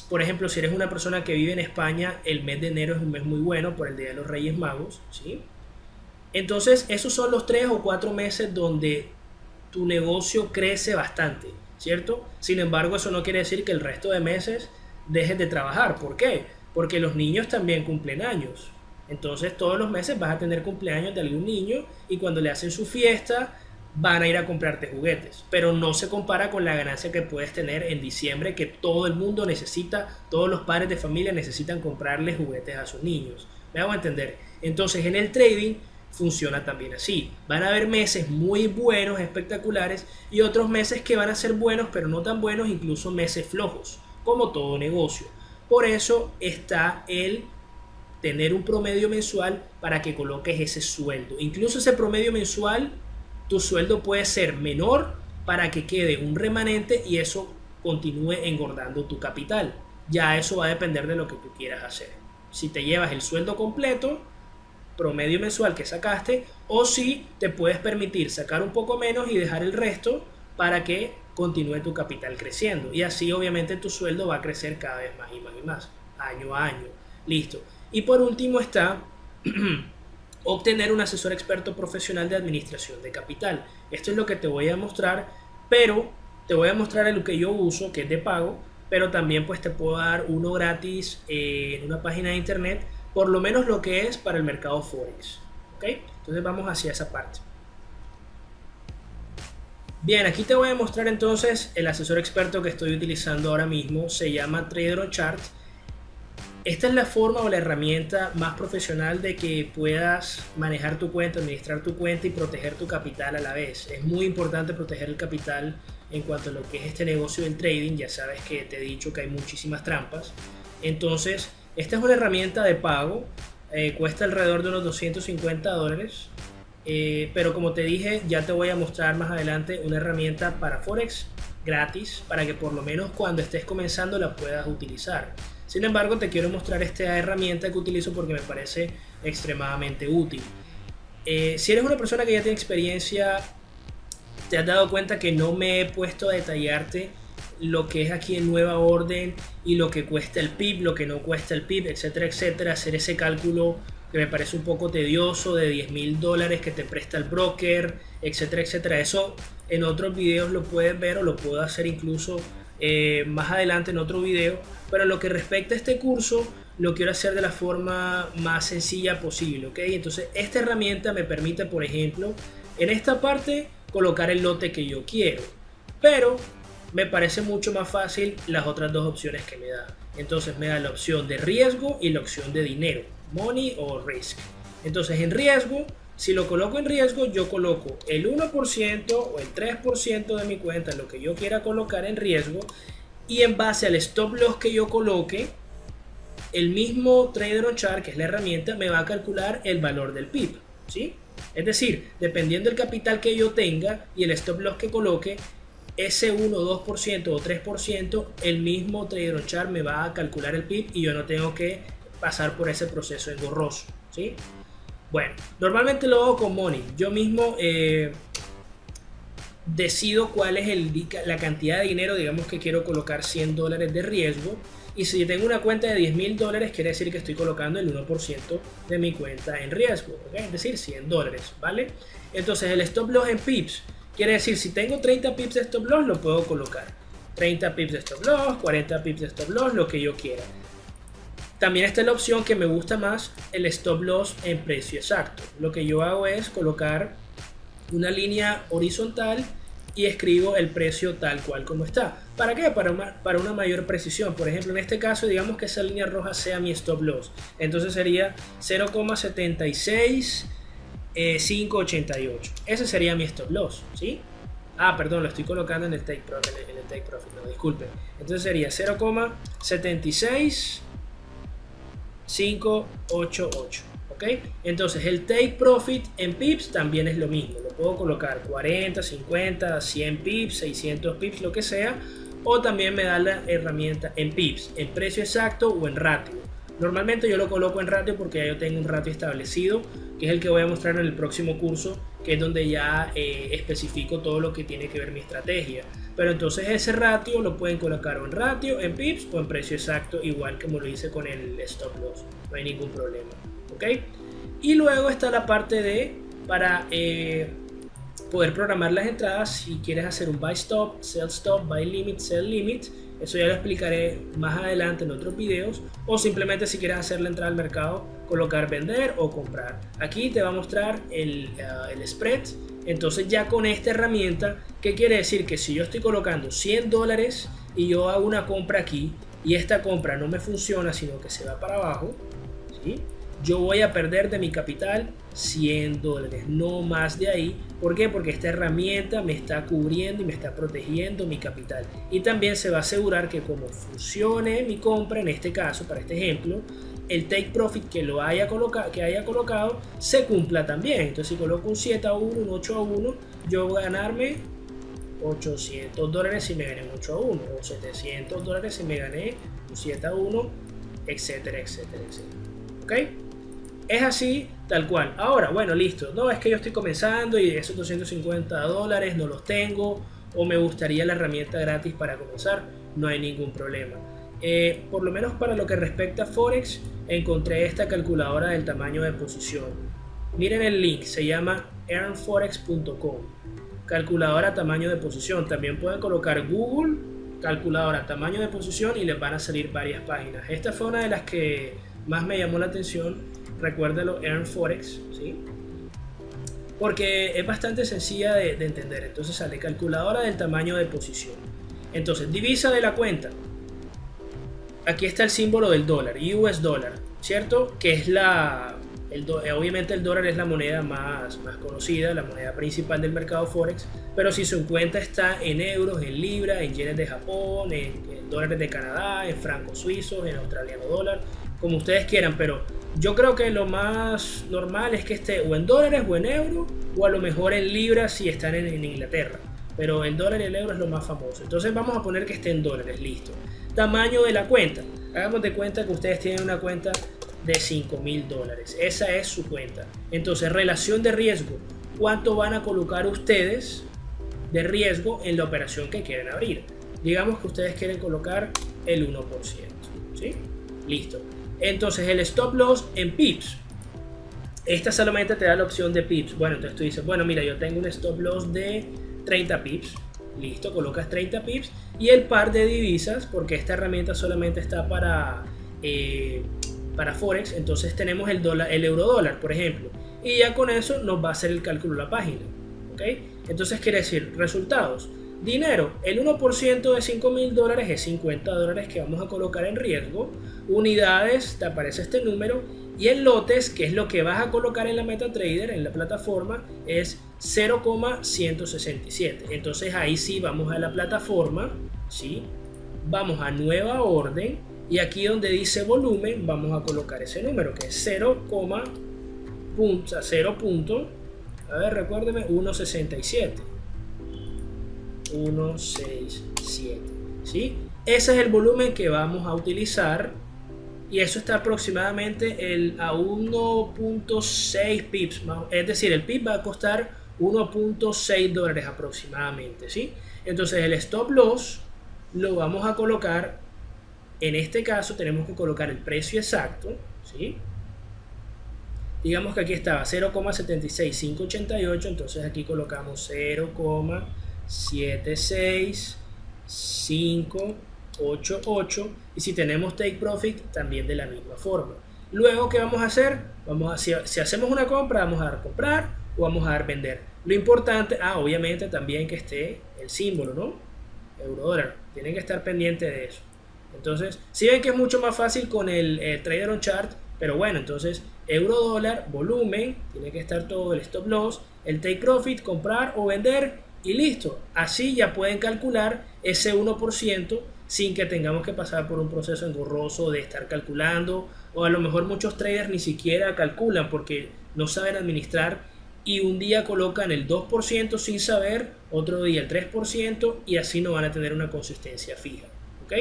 Por ejemplo, si eres una persona que vive en España, el mes de enero es un mes muy bueno por el Día de los Reyes Magos, ¿sí? Entonces, esos son los 3 o 4 meses donde tu negocio crece bastante, ¿cierto? Sin embargo, eso no quiere decir que el resto de meses dejes de trabajar. ¿Por qué? Porque los niños también cumplen años. Entonces, todos los meses vas a tener cumpleaños de algún niño y cuando le hacen su fiesta, van a ir a comprarte juguetes. Pero no se compara con la ganancia que puedes tener en diciembre, que todo el mundo necesita, todos los padres de familia necesitan comprarle juguetes a sus niños. ¿Me hago entender? Entonces, en el trading funciona también así. Van a haber meses muy buenos, espectaculares, y otros meses que van a ser buenos, pero no tan buenos, incluso meses flojos, como todo negocio. Por eso está el tener un promedio mensual para que coloques ese sueldo. Incluso ese promedio mensual, tu sueldo puede ser menor para que quede un remanente y eso continúe engordando tu capital. Ya eso va a depender de lo que tú quieras hacer. Si te llevas el sueldo completo, promedio mensual que sacaste, o si te puedes permitir sacar un poco menos y dejar el resto para que continúe tu capital creciendo. Y así obviamente tu sueldo va a crecer cada vez más y más y más, año a año. Listo. Y por último está obtener un asesor experto profesional de administración de capital. Esto es lo que te voy a mostrar, pero te voy a mostrar lo que yo uso, que es de pago, pero también pues te puedo dar uno gratis en una página de internet, por lo menos lo que es para el mercado Forex. ¿Ok? Entonces vamos hacia esa parte. Bien, aquí te voy a mostrar entonces el asesor experto que estoy utilizando ahora mismo. Se llama TraderOnChart. Esta es la forma o la herramienta más profesional de que puedas manejar tu cuenta, administrar tu cuenta y proteger tu capital a la vez. Es muy importante proteger el capital en cuanto a lo que es este negocio del trading. Ya sabes que te he dicho que hay muchísimas trampas. Entonces, esta es una herramienta de pago, cuesta alrededor de unos $250, pero como te dije, ya te voy a mostrar más adelante una herramienta para Forex gratis, para que por lo menos cuando estés comenzando la puedas utilizar. Sin embargo, te quiero mostrar esta herramienta que utilizo porque me parece extremadamente útil. Si eres una persona que ya tiene experiencia, te has dado cuenta que no me he puesto a detallarte lo que es aquí en nueva orden y lo que cuesta el PIB, lo que no cuesta el PIB, etcétera, etcétera. Hacer ese cálculo que me parece un poco tedioso de $10,000 que te presta el broker, etcétera, etcétera. Eso en otros videos lo puedes ver o lo puedo hacer incluso más adelante en otro video. Pero en lo que respecta a este curso, lo quiero hacer de la forma más sencilla posible, ¿ok? Entonces esta herramienta me permite, por ejemplo, en esta parte colocar el lote que yo quiero, pero me parece mucho más fácil las otras dos opciones que me da. Entonces me da la opción de riesgo y la opción de dinero, money o risk. Entonces en riesgo, si lo coloco en riesgo, yo coloco el 1% o el 3% de mi cuenta, lo que yo quiera colocar en riesgo, y en base al stop loss que yo coloque, el mismo Trader on Chart, que es la herramienta, me va a calcular el valor del PIB, ¿sí? Es decir, dependiendo del capital que yo tenga y el stop loss que coloque, ese 1, 2% o 3%, el mismo Trader on Chart me va a calcular el PIB y yo no tengo que pasar por ese proceso engorroso, ¿sí? Bueno, normalmente lo hago con Money. Yo mismo decido cuál es la cantidad de dinero, digamos que quiero colocar $100 de riesgo. Y si tengo una cuenta de $10,000, quiere decir que estoy colocando el 1% de mi cuenta en riesgo, ¿okay? Es decir, $100, ¿vale? Entonces el stop loss en pips, quiere decir si tengo 30 pips de stop loss, lo puedo colocar. 30 pips de stop loss, 40 pips de stop loss, lo que yo quiera. También está la opción que me gusta más, el stop loss en precio exacto. Lo que yo hago es colocar una línea horizontal y escribo el precio tal cual como está. ¿Para qué? Para una mayor precisión. Por ejemplo, en este caso, digamos que esa línea roja sea mi stop loss. Entonces sería 0,76588. Ese sería mi stop loss, ¿sí? Ah, perdón, lo estoy colocando en el take profit, no, disculpen. Entonces sería 0,76588. ¿Okay? Entonces el take profit en pips también es lo mismo, lo puedo colocar 40, 50, 100 pips, 600 pips, lo que sea, o también me da la herramienta en pips, en precio exacto o en ratio. Normalmente yo lo coloco en ratio porque ya yo tengo un ratio establecido, que es el que voy a mostrar en el próximo curso, que es donde ya especifico todo lo que tiene que ver mi estrategia. Pero entonces ese ratio lo pueden colocar o en ratio, en pips o en precio exacto, igual como lo hice con el stop loss, no hay ningún problema. ¿Okay? Y luego está la parte de para poder programar las entradas. Si quieres hacer un buy stop, buy limit, sell limit, eso ya lo explicaré más adelante en otros videos, o simplemente si quieres hacer la entrada al mercado, colocar vender o comprar. Aquí te va a mostrar el spread. Entonces ya con esta herramienta, ¿qué quiere decir? Que si yo estoy colocando $100 y yo hago una compra aquí y esta compra no me funciona sino que se va para abajo, ¿sí? Yo voy a perder de mi capital $100, no más de ahí. ¿Por qué? Porque esta herramienta me está cubriendo y me está protegiendo mi capital. Y también se va a asegurar que como funcione mi compra, en este caso, para este ejemplo, el take profit que haya colocado se cumpla también. Entonces si coloco un 7 a 1, un 8 a 1, yo voy a ganarme $800 si me gané un 8 a 1, o $700 si me gané un 7 a 1, etcétera, etcétera, etcétera. ¿Ok? Es así, tal cual. Ahora, bueno, listo. No, es que yo estoy comenzando y esos $250 no los tengo, o me gustaría la herramienta gratis para comenzar. No hay ningún problema. Por lo menos para lo que respecta a Forex, encontré esta calculadora del tamaño de posición. Miren el link, se llama earnforex.com. Calculadora tamaño de posición. También pueden colocar Google, calculadora tamaño de posición, y les van a salir varias páginas. Esta fue una de las que más me llamó la atención. Recuérdalo, Earn Forex, ¿sí? Porque es bastante sencilla de entender. Entonces sale calculadora del tamaño de posición. Entonces, divisa de la cuenta. Aquí está el símbolo del dólar, US dólar, ¿cierto? Que es obviamente el dólar es la moneda más conocida, la moneda principal del mercado Forex. Pero si su cuenta está en euros, en libras, en yenes de Japón, en dólares de Canadá, en francos suizos, en australiano dólar, como ustedes quieran, pero yo creo que lo más normal es que esté o en dólares o en euros, o a lo mejor en libras si están en Inglaterra, pero el dólar y el euro es lo más famoso. Entonces vamos a poner que esté en dólares, listo. Tamaño de la cuenta, hagamos de cuenta que ustedes tienen una cuenta de $5,000, esa es su cuenta. Entonces, relación de riesgo, ¿cuánto van a colocar ustedes de riesgo en la operación que quieren abrir? Digamos que ustedes quieren colocar el 1%, ¿sí? Listo. Entonces el stop loss en pips, esta solamente te da la opción de pips. Bueno, entonces tú dices, bueno, mira, yo tengo un stop loss de 30 pips. Listo, colocas 30 pips y el par de divisas, porque esta herramienta solamente está para Forex. Entonces tenemos el euro dólar, por ejemplo, y ya con eso nos va a hacer el cálculo la página. ¿Ok? Entonces quiere decir resultados. Dinero, el 1% de $5.000 es $50 que vamos a colocar en riesgo. Unidades, te aparece este número. Y en lotes, que es lo que vas a colocar en la MetaTrader, en la plataforma, es 0,167. Entonces ahí sí vamos a la plataforma, ¿sí? Vamos a nueva orden y aquí donde dice volumen vamos a colocar ese número que es 0, a ver, recuérdeme, 167. 167, ¿sí? Ese es el volumen que vamos a utilizar y eso está aproximadamente a 1.6 pips, es decir, el pip va a costar $1.6 aproximadamente, ¿sí? Entonces el stop loss lo vamos a colocar, en este caso tenemos que colocar el precio exacto, ¿sí? Digamos que aquí estaba 0,76588, entonces aquí colocamos 0,76588 y si tenemos take profit también de la misma forma. Luego, ¿qué vamos a hacer? Si hacemos una compra, vamos a dar comprar o vamos a dar vender. Lo importante, obviamente también que esté el símbolo, ¿no? Euro dólar, tienen que estar pendientes de eso. Entonces, si ven que es mucho más fácil con el Trader on Chart, pero bueno, entonces euro dólar, volumen, tiene que estar todo, el stop loss, el take profit, comprar o vender y listo. Así ya pueden calcular ese 1% sin que tengamos que pasar por un proceso engorroso de estar calculando, o a lo mejor muchos traders ni siquiera calculan porque no saben administrar y un día colocan el 2% sin saber, otro día el 3% y así no van a tener una consistencia fija. ¿Ok?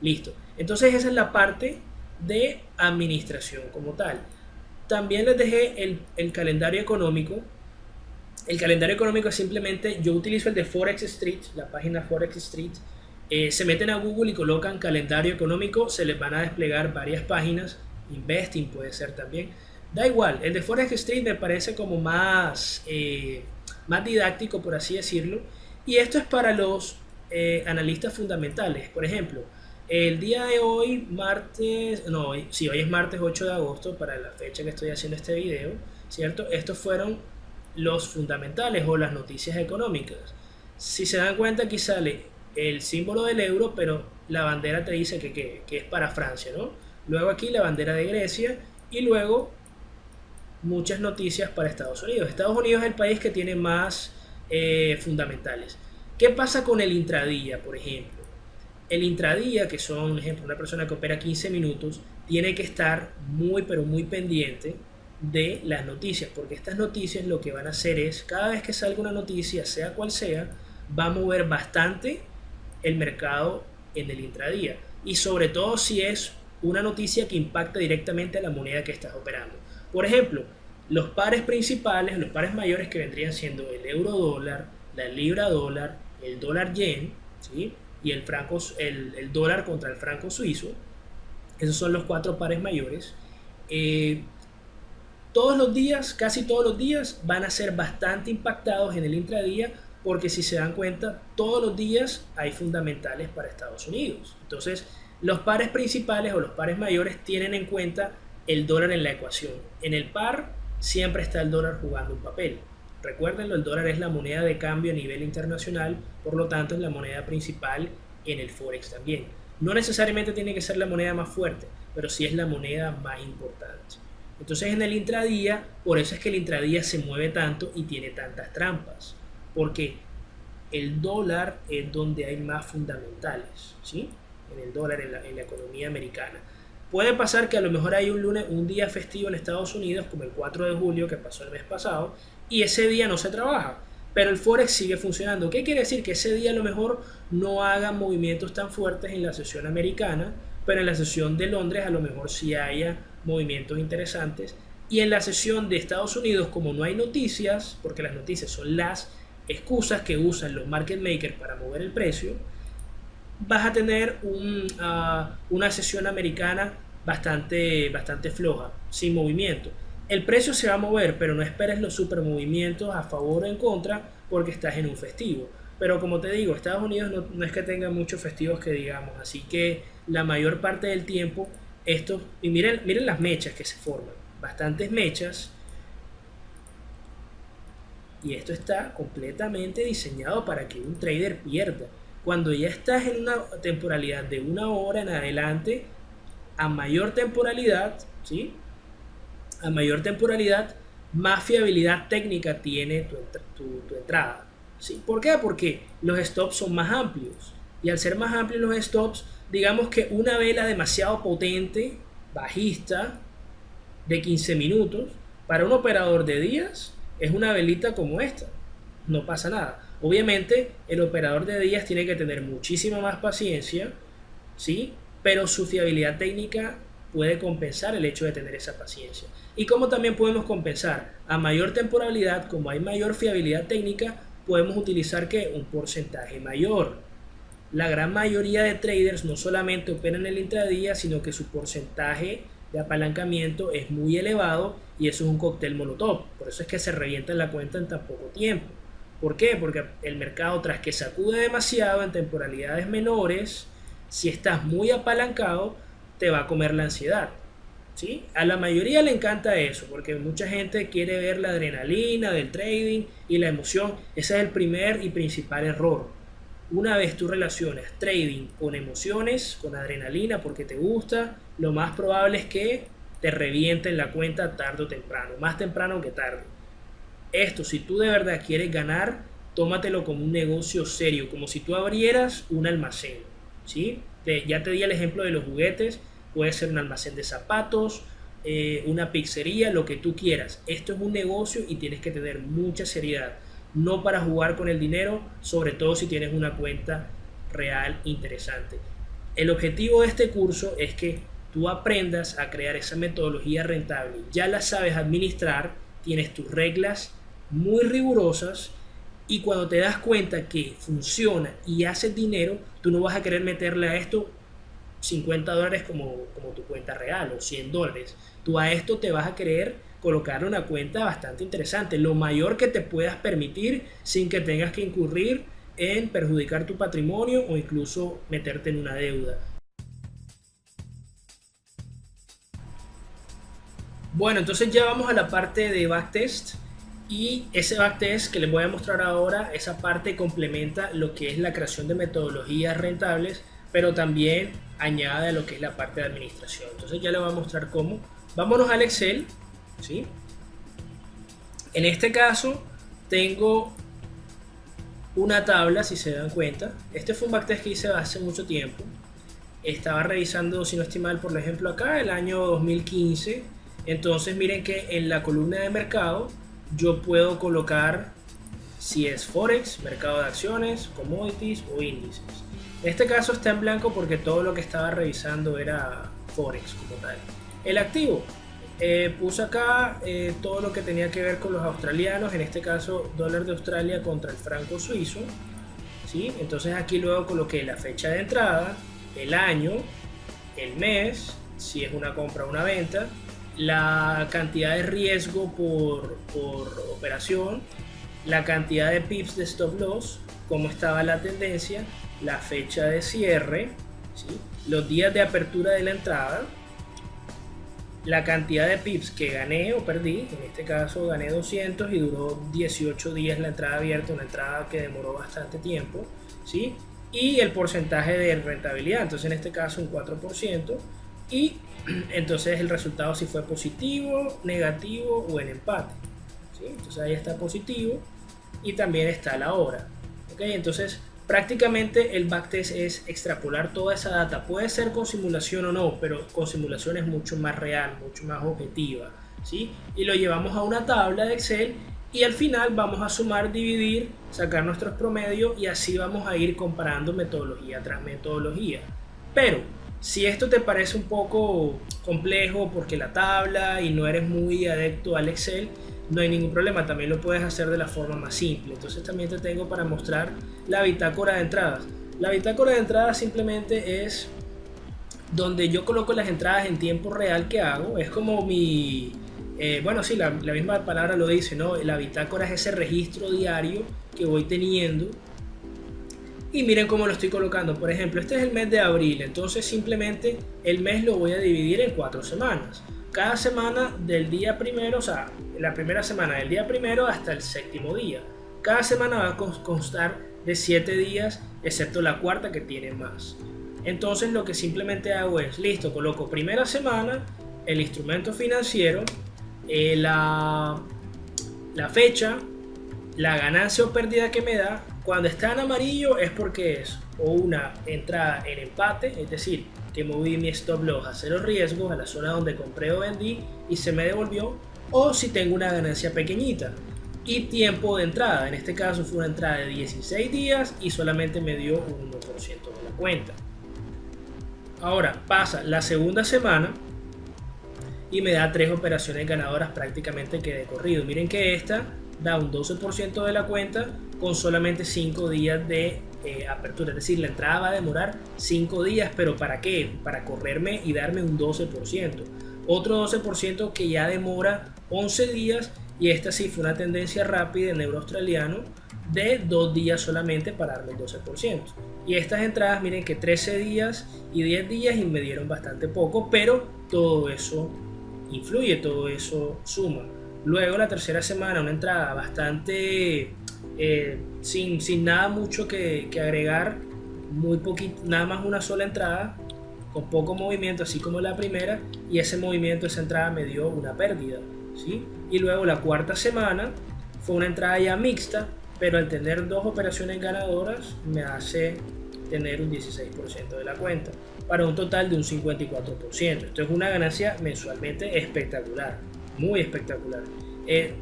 Listo. Entonces esa es la parte de administración como tal. También les dejé el calendario económico. El calendario económico es simplemente, yo utilizo el de Forex Street, la página Forex Street. Se meten a Google y colocan calendario económico, se les van a desplegar varias páginas. Investing puede ser también. Da igual, el de Forex Street me parece como más didáctico, por así decirlo. Y esto es para los analistas fundamentales. Por ejemplo, el día de hoy, hoy es martes 8 de agosto, para la fecha que estoy haciendo este video, ¿cierto? Estos fueron los fundamentales o las noticias económicas. Si se dan cuenta, aquí sale el símbolo del euro, pero la bandera te dice que es para Francia, ¿no? Luego aquí la bandera de Grecia y luego muchas noticias para Estados Unidos. Estados Unidos es el país que tiene más fundamentales. ¿Qué pasa con el intradía, por ejemplo? El intradía, que son, por ejemplo, una persona que opera 15 minutos, tiene que estar muy, pero muy pendiente de las noticias, porque estas noticias lo que van a hacer es, cada vez que salga una noticia, sea cual sea, va a mover bastante el mercado en el intradía. Y sobre todo si es una noticia que impacta directamente a la moneda que estás operando. Por ejemplo, los pares principales, los pares mayores que vendrían siendo el euro dólar, la libra dólar, el dólar yen, ¿sí? Y el dólar contra el franco suizo. Esos son los 4 pares mayores. Todos los días, casi todos los días, van a ser bastante impactados en el intradía, porque si se dan cuenta, todos los días hay fundamentales para Estados Unidos. Entonces, los pares principales o los pares mayores tienen en cuenta el dólar en la ecuación. En el par siempre está el dólar jugando un papel. Recuérdenlo, el dólar es la moneda de cambio a nivel internacional, por lo tanto es la moneda principal en el Forex también. No necesariamente tiene que ser la moneda más fuerte, pero sí es la moneda más importante. Entonces en el intradía, por eso es que el intradía se mueve tanto y tiene tantas trampas, porque el dólar es donde hay más fundamentales, ¿sí? En el dólar, en la economía americana. Puede pasar que a lo mejor hay un día festivo en Estados Unidos, como el 4 de julio que pasó el mes pasado, y ese día no se trabaja, pero el Forex sigue funcionando. ¿Qué quiere decir? Que ese día a lo mejor no haga movimientos tan fuertes en la sesión americana, pero en la sesión de Londres a lo mejor sí haya movimientos interesantes. Y en la sesión de Estados Unidos, como no hay noticias, porque las noticias son las excusas que usan los market makers para mover el precio, vas a tener una sesión americana bastante floja, sin movimiento. El precio se va a mover, pero no esperes los super movimientos a favor o en contra porque estás en un festivo. Pero como te digo, Estados Unidos no es que tenga muchos festivos que digamos, así que la mayor parte del tiempo y miren las mechas que se forman, bastantes mechas. Y esto está completamente diseñado para que un trader pierda. Cuando ya estás en una temporalidad de 1 hora en adelante, a mayor temporalidad, ¿sí? A mayor temporalidad, más fiabilidad técnica tiene tu entrada. ¿Sí? ¿Por qué? Porque los stops son más amplios. Y al ser más amplios los stops, digamos que una vela demasiado potente, bajista, de 15 minutos, para un operador de días, es una velita como esta. No pasa nada. Obviamente, el operador de días tiene que tener muchísima más paciencia, ¿sí? Pero su fiabilidad técnica puede compensar el hecho de tener esa paciencia. Y como también podemos compensar, a mayor temporalidad, como hay mayor fiabilidad técnica, podemos utilizar que un porcentaje mayor. La gran mayoría de traders no solamente operan en el intradía, sino que su porcentaje de apalancamiento es muy elevado y eso es un cóctel molotov. Por eso es que se revienta la cuenta en tan poco tiempo. ¿Por qué? Porque el mercado, tras que sacude demasiado en temporalidades menores, si estás muy apalancado, te va a comer la ansiedad. ¿Sí? A la mayoría le encanta eso, porque mucha gente quiere ver la adrenalina del trading y la emoción. Ese es el primer y principal error. Una vez tú relacionas trading con emociones, con adrenalina, porque te gusta, lo más probable es que te revienten la cuenta tarde o temprano, más temprano que tarde. Esto, si tú de verdad quieres ganar, tómatelo como un negocio serio, como si tú abrieras un almacén. ¿Sí? Ya te di el ejemplo de los juguetes. Puede ser un almacén de zapatos, una pizzería, lo que tú quieras. Esto es un negocio y tienes que tener mucha seriedad. No para jugar con el dinero, sobre todo si tienes una cuenta real interesante. El objetivo de este curso es que tú aprendas a crear esa metodología rentable. Ya la sabes administrar, tienes tus reglas muy rigurosas y cuando te das cuenta que funciona y haces dinero, tú no vas a querer meterle a esto $50 como tu cuenta real o $100. Tú a esto te vas a querer colocar una cuenta bastante interesante, lo mayor que te puedas permitir sin que tengas que incurrir en perjudicar tu patrimonio o incluso meterte en una deuda. Bueno, entonces ya vamos a la parte de backtest y ese backtest que les voy a mostrar ahora, esa parte complementa lo que es la creación de metodologías rentables, pero también añade a lo que es la parte de administración. Entonces ya les voy a mostrar cómo. Vámonos al Excel, ¿sí? En este caso tengo una tabla, si se dan cuenta. Este fue un backtest que hice hace mucho tiempo. Estaba revisando, si no estoy mal, por ejemplo acá, el año 2015. Entonces miren que en la columna de mercado yo puedo colocar si es Forex, mercado de acciones, commodities o índices. En este caso está en blanco porque todo lo que estaba revisando era Forex como tal. El activo, puse acá todo lo que tenía que ver con los australianos, en este caso dólar de Australia contra el franco suizo, ¿sí? Entonces aquí luego coloqué la fecha de entrada, el año, el mes, si es una compra o una venta, la cantidad de riesgo por operación, la cantidad de pips de stop loss, cómo estaba la tendencia, la fecha de cierre, ¿sí? Los días de apertura de la entrada, la cantidad de pips que gané o perdí, en este caso gané 200 y duró 18 días la entrada abierta, una entrada que demoró bastante tiempo, ¿sí? Y el porcentaje de rentabilidad, entonces en este caso un 4%, y entonces el resultado si fue positivo, negativo o en empate, ¿sí? Entonces ahí está positivo y también está la hora, ¿ok? Entonces prácticamente el backtest es extrapolar toda esa data. Puede ser con simulación o no, pero con simulación es mucho más real, mucho más objetiva, ¿sí? Y lo llevamos a una tabla de Excel y al final vamos a sumar, dividir, sacar nuestros promedios y así vamos a ir comparando metodología tras metodología. Pero si esto te parece un poco complejo porque la tabla y no eres muy adepto al Excel, no hay ningún problema, también lo puedes hacer de la forma más simple. Entonces también te tengo para mostrar la bitácora de entradas. La bitácora de entradas simplemente es donde yo coloco las entradas en tiempo real que hago. Es como mi... bueno, sí, la misma palabra lo dice, ¿no? La bitácora es ese registro diario que voy teniendo. Y miren cómo lo estoy colocando. Por ejemplo, este es el mes de abril. Entonces simplemente el mes lo voy a dividir en 4 semanas. cada semana del día primero, o sea, la primera semana del día primero hasta el séptimo día. Cada semana va a constar de 7 días, excepto la cuarta que tiene más. Entonces lo que simplemente hago es, listo, coloco primera semana, el instrumento financiero, la fecha, la ganancia o pérdida que me da. Cuando está en amarillo es porque es o una entrada en empate, es decir, que moví mi stop loss a cero riesgos a la zona donde compré o vendí y se me devolvió, o si tengo una ganancia pequeñita. Y tiempo de entrada, en este caso fue una entrada de 16 días y solamente me dio un 1% de la cuenta. Ahora pasa la segunda semana y me da 3 operaciones ganadoras prácticamente que de corrido. Miren que esta da un 12% de la cuenta con solamente 5 días de apertura. Es decir, la entrada va a demorar 5 días, pero ¿para qué? Para correrme y darme un 12%. Otro 12% que ya demora 11 días, y esta sí fue una tendencia rápida en euro australiano de 2 días solamente para darme el 12%. Y estas entradas, miren que 13 días y 10 días y me dieron bastante poco, pero todo eso influye, todo eso suma. Luego la tercera semana, una entrada bastante sin nada mucho que agregar, muy poquito, nada más una sola entrada con poco movimiento, así como la primera, y ese movimiento, esa entrada me dio una pérdida, ¿sí? Y luego la cuarta semana fue una entrada ya mixta, pero al tener 2 operaciones ganadoras me hace tener un 16% de la cuenta, para un total de un 54%. Esto es una ganancia mensualmente espectacular, muy espectacular.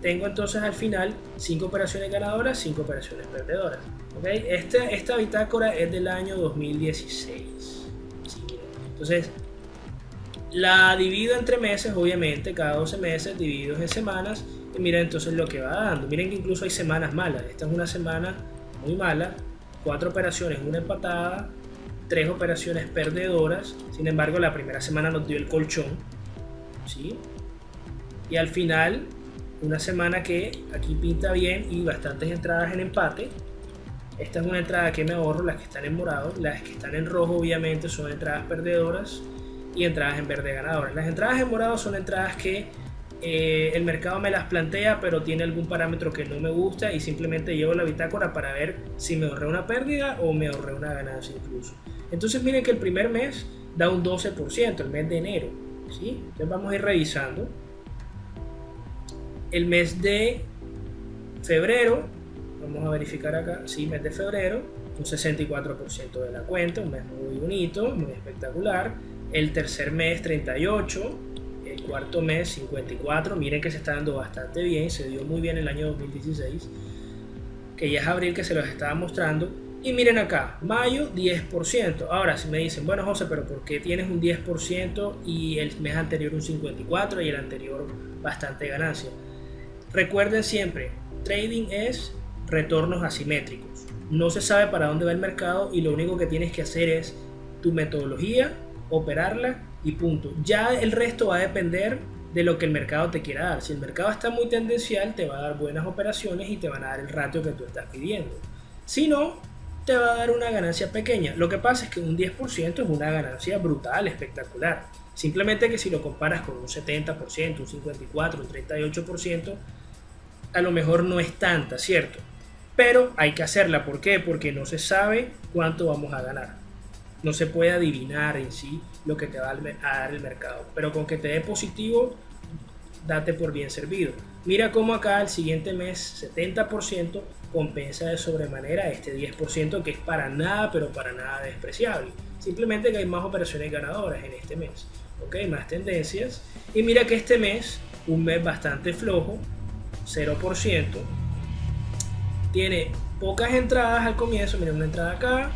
Tengo entonces al final 5 operaciones ganadoras, 5 operaciones perdedoras. ¿Okay? Esta bitácora es del año 2016. ¿Sí? Entonces la divido entre meses, obviamente, cada 12 meses divididos en semanas, y miren entonces lo que va dando. Miren que incluso hay semanas malas. Esta es una semana muy mala, 4 operaciones, una empatada, 3 operaciones perdedoras. Sin embargo, la primera semana nos dio el colchón, ¿sí? Y al final, una semana que aquí pinta bien y bastantes entradas en empate. Esta es una entrada que me ahorro, las que están en morado. Las que están en rojo obviamente son entradas perdedoras y entradas en verde ganadoras. Las entradas en morado son entradas que el mercado me las plantea, pero tiene algún parámetro que no me gusta y simplemente llevo la bitácora para ver si me ahorré una pérdida o me ahorré una ganancia incluso. Entonces miren que el primer mes da un 12%, el mes de enero, ¿sí? Entonces vamos a ir revisando. El mes de febrero, vamos a verificar acá, sí, mes de febrero, un 64% de la cuenta, un mes muy bonito, muy espectacular. El tercer mes 38%, el cuarto mes 54%, miren que se está dando bastante bien, se dio muy bien el año 2016, que ya es abril que se los estaba mostrando. Y miren acá, mayo 10%. Ahora si me dicen, bueno José, pero ¿por qué tienes un 10% y el mes anterior un 54% y el anterior bastante ganancia? Recuerden siempre, trading es retornos asimétricos. No se sabe para dónde va el mercado y lo único que tienes que hacer es tu metodología, operarla y punto. Ya el resto va a depender de lo que el mercado te quiera dar. Si el mercado está muy tendencial, te va a dar buenas operaciones y te van a dar el ratio que tú estás pidiendo. Si no, te va a dar una ganancia pequeña. Lo que pasa es que un 10% es una ganancia brutal, espectacular. Simplemente que si lo comparas con un 70%, un 54%, un 38%, a lo mejor no es tanta, ¿cierto? Pero hay que hacerla. ¿Por qué? Porque no se sabe cuánto vamos a ganar. No se puede adivinar en sí lo que te va a dar el mercado. Pero con que te dé positivo, date por bien servido. Mira cómo acá el siguiente mes 70% compensa de sobremanera este 10% que es para nada, pero para nada despreciable. Simplemente que hay más operaciones ganadoras en este mes. ¿Ok? Más tendencias. Y mira que este mes, un mes bastante flojo, 0%. Tiene pocas entradas al comienzo. Mira, una entrada acá,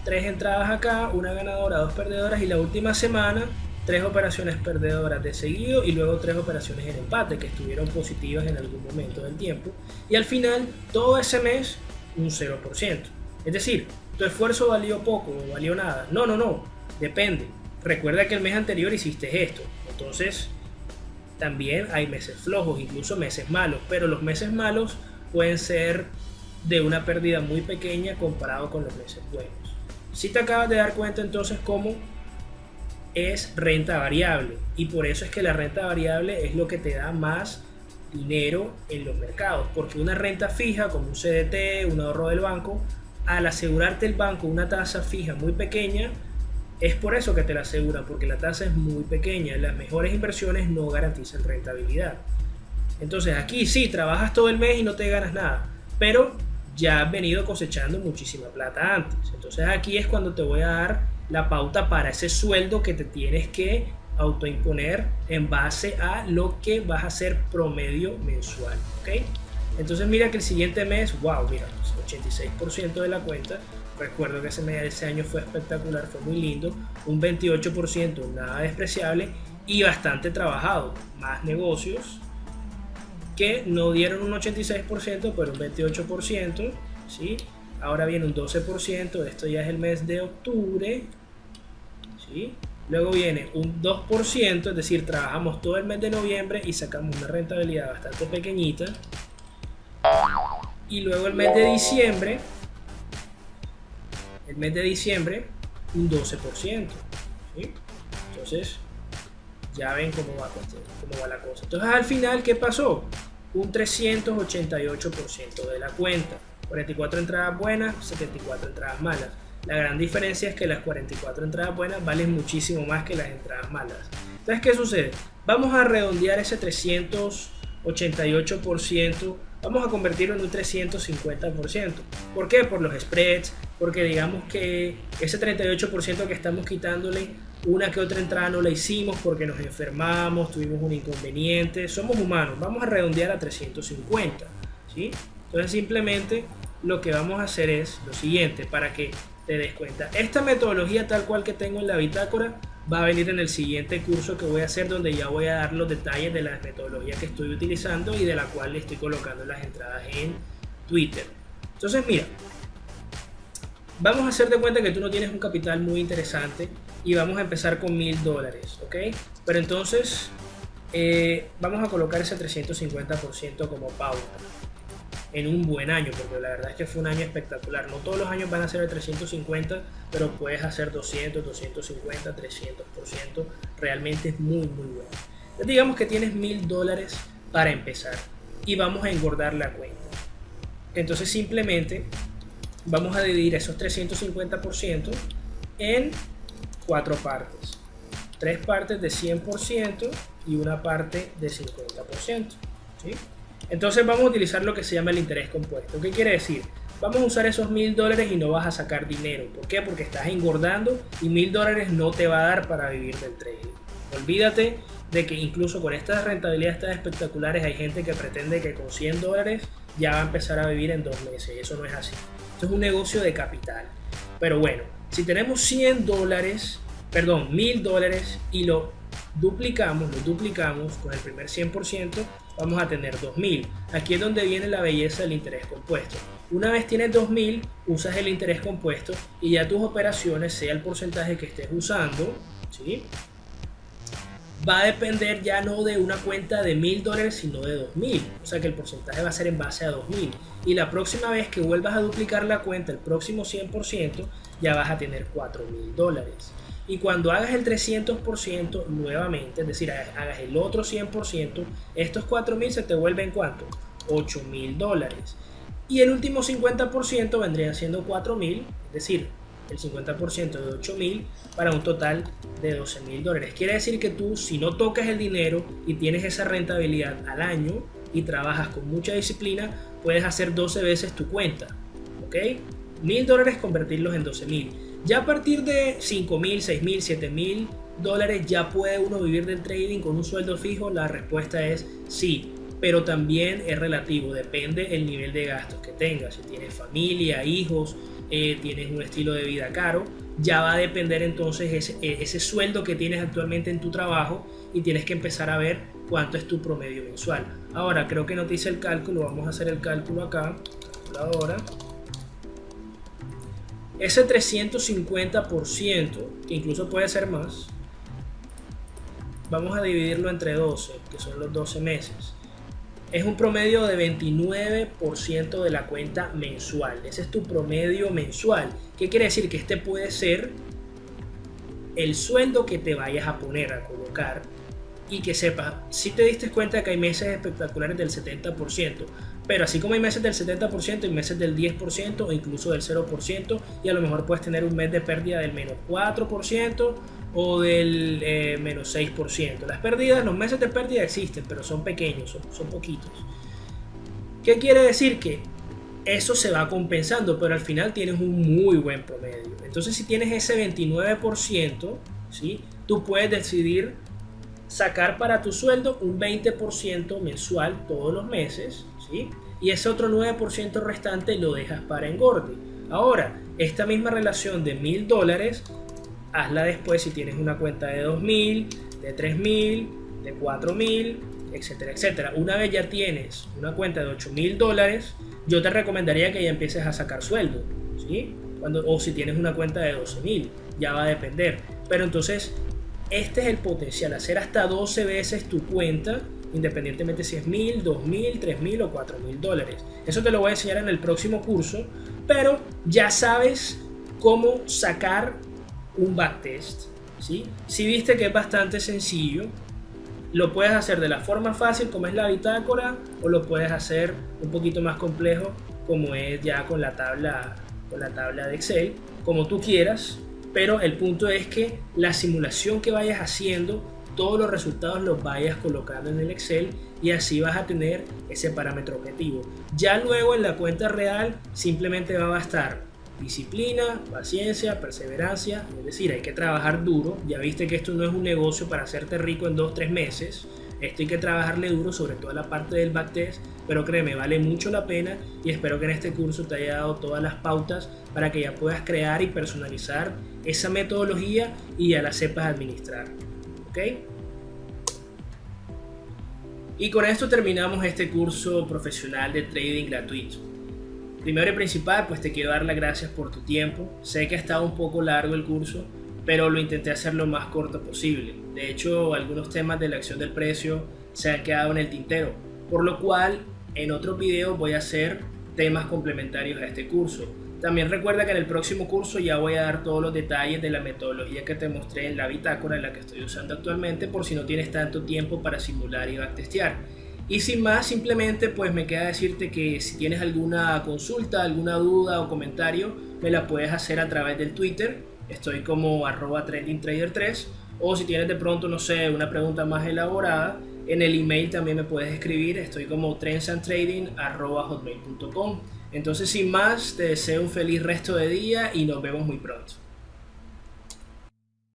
3 entradas acá, una ganadora, 2 perdedoras, y la última semana 3 operaciones perdedoras de seguido y luego 3 operaciones en empate que estuvieron positivas en algún momento del tiempo, y al final todo ese mes un 0%. Es decir, tu esfuerzo valió poco o valió nada. No, depende. Recuerda que el mes anterior hiciste esto, entonces también hay meses flojos, incluso meses malos, pero los meses malos pueden ser de una pérdida muy pequeña comparado con los meses buenos. Si te acabas de dar cuenta entonces cómo es renta variable, y por eso es que la renta variable es lo que te da más dinero en los mercados, porque una renta fija como un CDT, un ahorro del banco, al asegurarte el banco una tasa fija muy pequeña, es por eso que te la aseguran, porque la tasa es muy pequeña. Las mejores inversiones no garantizan rentabilidad. Entonces aquí sí, trabajas todo el mes y no te ganas nada, pero ya has venido cosechando muchísima plata antes. Entonces aquí es cuando te voy a dar la pauta para ese sueldo que te tienes que autoimponer en base a lo que vas a hacer promedio mensual, ¿ok? Entonces mira que el siguiente mes, wow, mira, 86% de la cuenta. Recuerdo que ese año fue espectacular, fue muy lindo, un 28% nada despreciable y bastante trabajado. Más negocios que no dieron un 86%, pero un 28%, ¿sí? Ahora viene un 12%, esto ya es el mes de octubre, ¿sí? Luego viene un 2%, es decir, trabajamos todo el mes de noviembre y sacamos una rentabilidad bastante pequeñita. Y luego el mes de diciembre, un 12%, ¿sí? Entonces, ya ven cómo va la cosa. Entonces, al final, ¿qué pasó? Un 388% de la cuenta. 44 entradas buenas, 74 entradas malas. La gran diferencia es que las 44 entradas buenas valen muchísimo más que las entradas malas. Entonces, ¿qué sucede? Vamos a redondear ese 388%, vamos a convertirlo en un 350%. ¿Por qué? Por los spreads, porque digamos que ese 38% que estamos quitándole, una que otra entrada no la hicimos porque nos enfermamos, tuvimos un inconveniente, somos humanos, vamos a redondear a 350, ¿sí? Entonces simplemente lo que vamos a hacer es lo siguiente, para que te des cuenta. Esta metodología tal cual que tengo en la bitácora va a venir en el siguiente curso que voy a hacer, donde ya voy a dar los detalles de la metodología que estoy utilizando y de la cual le estoy colocando las entradas en Twitter. Entonces mira, vamos a hacer de cuenta que tú no tienes un capital muy interesante y vamos a empezar con $1000, ¿ok? Pero entonces vamos a colocar ese 350% como pauta en un buen año, porque la verdad es que fue un año espectacular. No todos los años van a ser el 350, pero puedes hacer 200, 250, 300%. Realmente es muy bueno. Entonces, digamos que tienes $1000 para empezar y vamos a engordar la cuenta. Entonces simplemente vamos a dividir esos 350% en 4 partes. 3 partes de 100% y una parte de 50%, ¿sí? Entonces vamos a utilizar lo que se llama el interés compuesto. ¿Qué quiere decir? Vamos a usar esos $1000 y no vas a sacar dinero. ¿Por qué? Porque estás engordando y $1000 no te va a dar para vivir del trading. Olvídate de que incluso con estas rentabilidades tan espectaculares hay gente que pretende que con $100 ya va a empezar a vivir en 2 meses. Y eso no es así. Esto es un negocio de capital. Pero bueno, si tenemos $1000 y lo duplicamos con el primer 100%, vamos a tener 2000. Aquí es donde viene la belleza del interés compuesto. Una vez tienes 2000, usas el interés compuesto y ya tus operaciones, sea el porcentaje que estés usando, ¿sí?, va a depender ya no de una cuenta de $1000, sino de 2000. O sea que el porcentaje va a ser en base a 2000. Y la próxima vez que vuelvas a duplicar la cuenta, el próximo 100%, ya vas a tener $4000. Y cuando hagas el 300% nuevamente, es decir, hagas el otro 100%, estos 4000 se te vuelven ¿cuánto? $8000. Y el último 50% vendría siendo 4000, es decir, el 50% de 8000 para un total de $12000. Quiere decir que tú, si no tocas el dinero y tienes esa rentabilidad al año y trabajas con mucha disciplina, puedes hacer 12 veces tu cuenta, ¿ok? $1000 convertirlos en 12000. Ya a partir de 5000, 6000, $7000 ya puede uno vivir del trading con un sueldo fijo. La respuesta es sí, pero también es relativo, depende el nivel de gastos que tengas. Si tienes familia, hijos, tienes un estilo de vida caro, ya va a depender entonces ese sueldo que tienes actualmente en tu trabajo y tienes que empezar a ver cuánto es tu promedio mensual. Ahora creo que no te hice el cálculo, vamos a hacer el cálculo acá, calculadora. Ese 350%, que incluso puede ser más, vamos a dividirlo entre 12, que son los 12 meses. Es un promedio de 29% de la cuenta mensual. Ese es tu promedio mensual. ¿Qué quiere decir? Que este puede ser el sueldo que te vayas a poner a colocar y que sepas, si te diste cuenta que hay meses espectaculares del 70%, pero así como hay meses del 70%, hay meses del 10% o incluso del 0%, y a lo mejor puedes tener un mes de pérdida del menos 4% o del menos 6%. Las pérdidas, los meses de pérdida existen, pero son pequeños, son poquitos. ¿Qué quiere decir? Que eso se va compensando, pero al final tienes un muy buen promedio. Entonces, si tienes ese 29%, ¿sí? Tú puedes decidir sacar para tu sueldo un 20% mensual todos los meses, ¿sí? Y ese otro 9% restante lo dejas para engorde. Ahora, esta misma relación de $1000, hazla después si tienes una cuenta de 2000, de 3000, de 4000, etcétera, etcétera. Una vez ya tienes una cuenta de $8000, yo te recomendaría que ya empieces a sacar sueldo, ¿sí? O si tienes una cuenta de 12000, ya va a depender. Pero entonces, este es el potencial, hacer hasta 12 veces tu cuenta, independientemente si es 1000, 2000, 3000 o $4000. Eso te lo voy a enseñar en el próximo curso, pero ya sabes cómo sacar un backtest, ¿sí? Si viste que es bastante sencillo, lo puedes hacer de la forma fácil como es la bitácora, o lo puedes hacer un poquito más complejo como es ya con la tabla de Excel, como tú quieras. Pero el punto es que la simulación que vayas haciendo, todos los resultados los vayas colocando en el Excel, y así vas a tener ese parámetro objetivo. Ya luego en la cuenta real simplemente va a bastar disciplina, paciencia, perseverancia, es decir, hay que trabajar duro. Ya viste que esto no es un negocio para hacerte rico en 2-3 meses. Esto hay que trabajarle duro, sobre todo la parte del backtest, pero créeme, vale mucho la pena, y espero que en este curso te haya dado todas las pautas para que ya puedas crear y personalizar esa metodología y ya la sepas administrar. ¿Ok? Y con esto terminamos este curso profesional de trading gratuito. Primero y principal, pues te quiero dar las gracias por tu tiempo. Sé que ha estado un poco largo el curso, pero lo intenté hacer lo más corto posible. De hecho, algunos temas de la acción del precio se han quedado en el tintero, por lo cual en otros videos voy a hacer temas complementarios a este curso. También recuerda que en el próximo curso ya voy a dar todos los detalles de la metodología que te mostré en la bitácora, en la que estoy usando actualmente, por si no tienes tanto tiempo para simular y backtestear. Y sin más, simplemente pues me queda decirte que si tienes alguna consulta, alguna duda o comentario, me la puedes hacer a través del Twitter. Estoy como @trendingtrader3, o si tienes de pronto, no sé, una pregunta más elaborada, en el email también me puedes escribir. Estoy como trendsandtrading@hotmail.com. Entonces, sin más, te deseo un feliz resto de día y nos vemos muy pronto.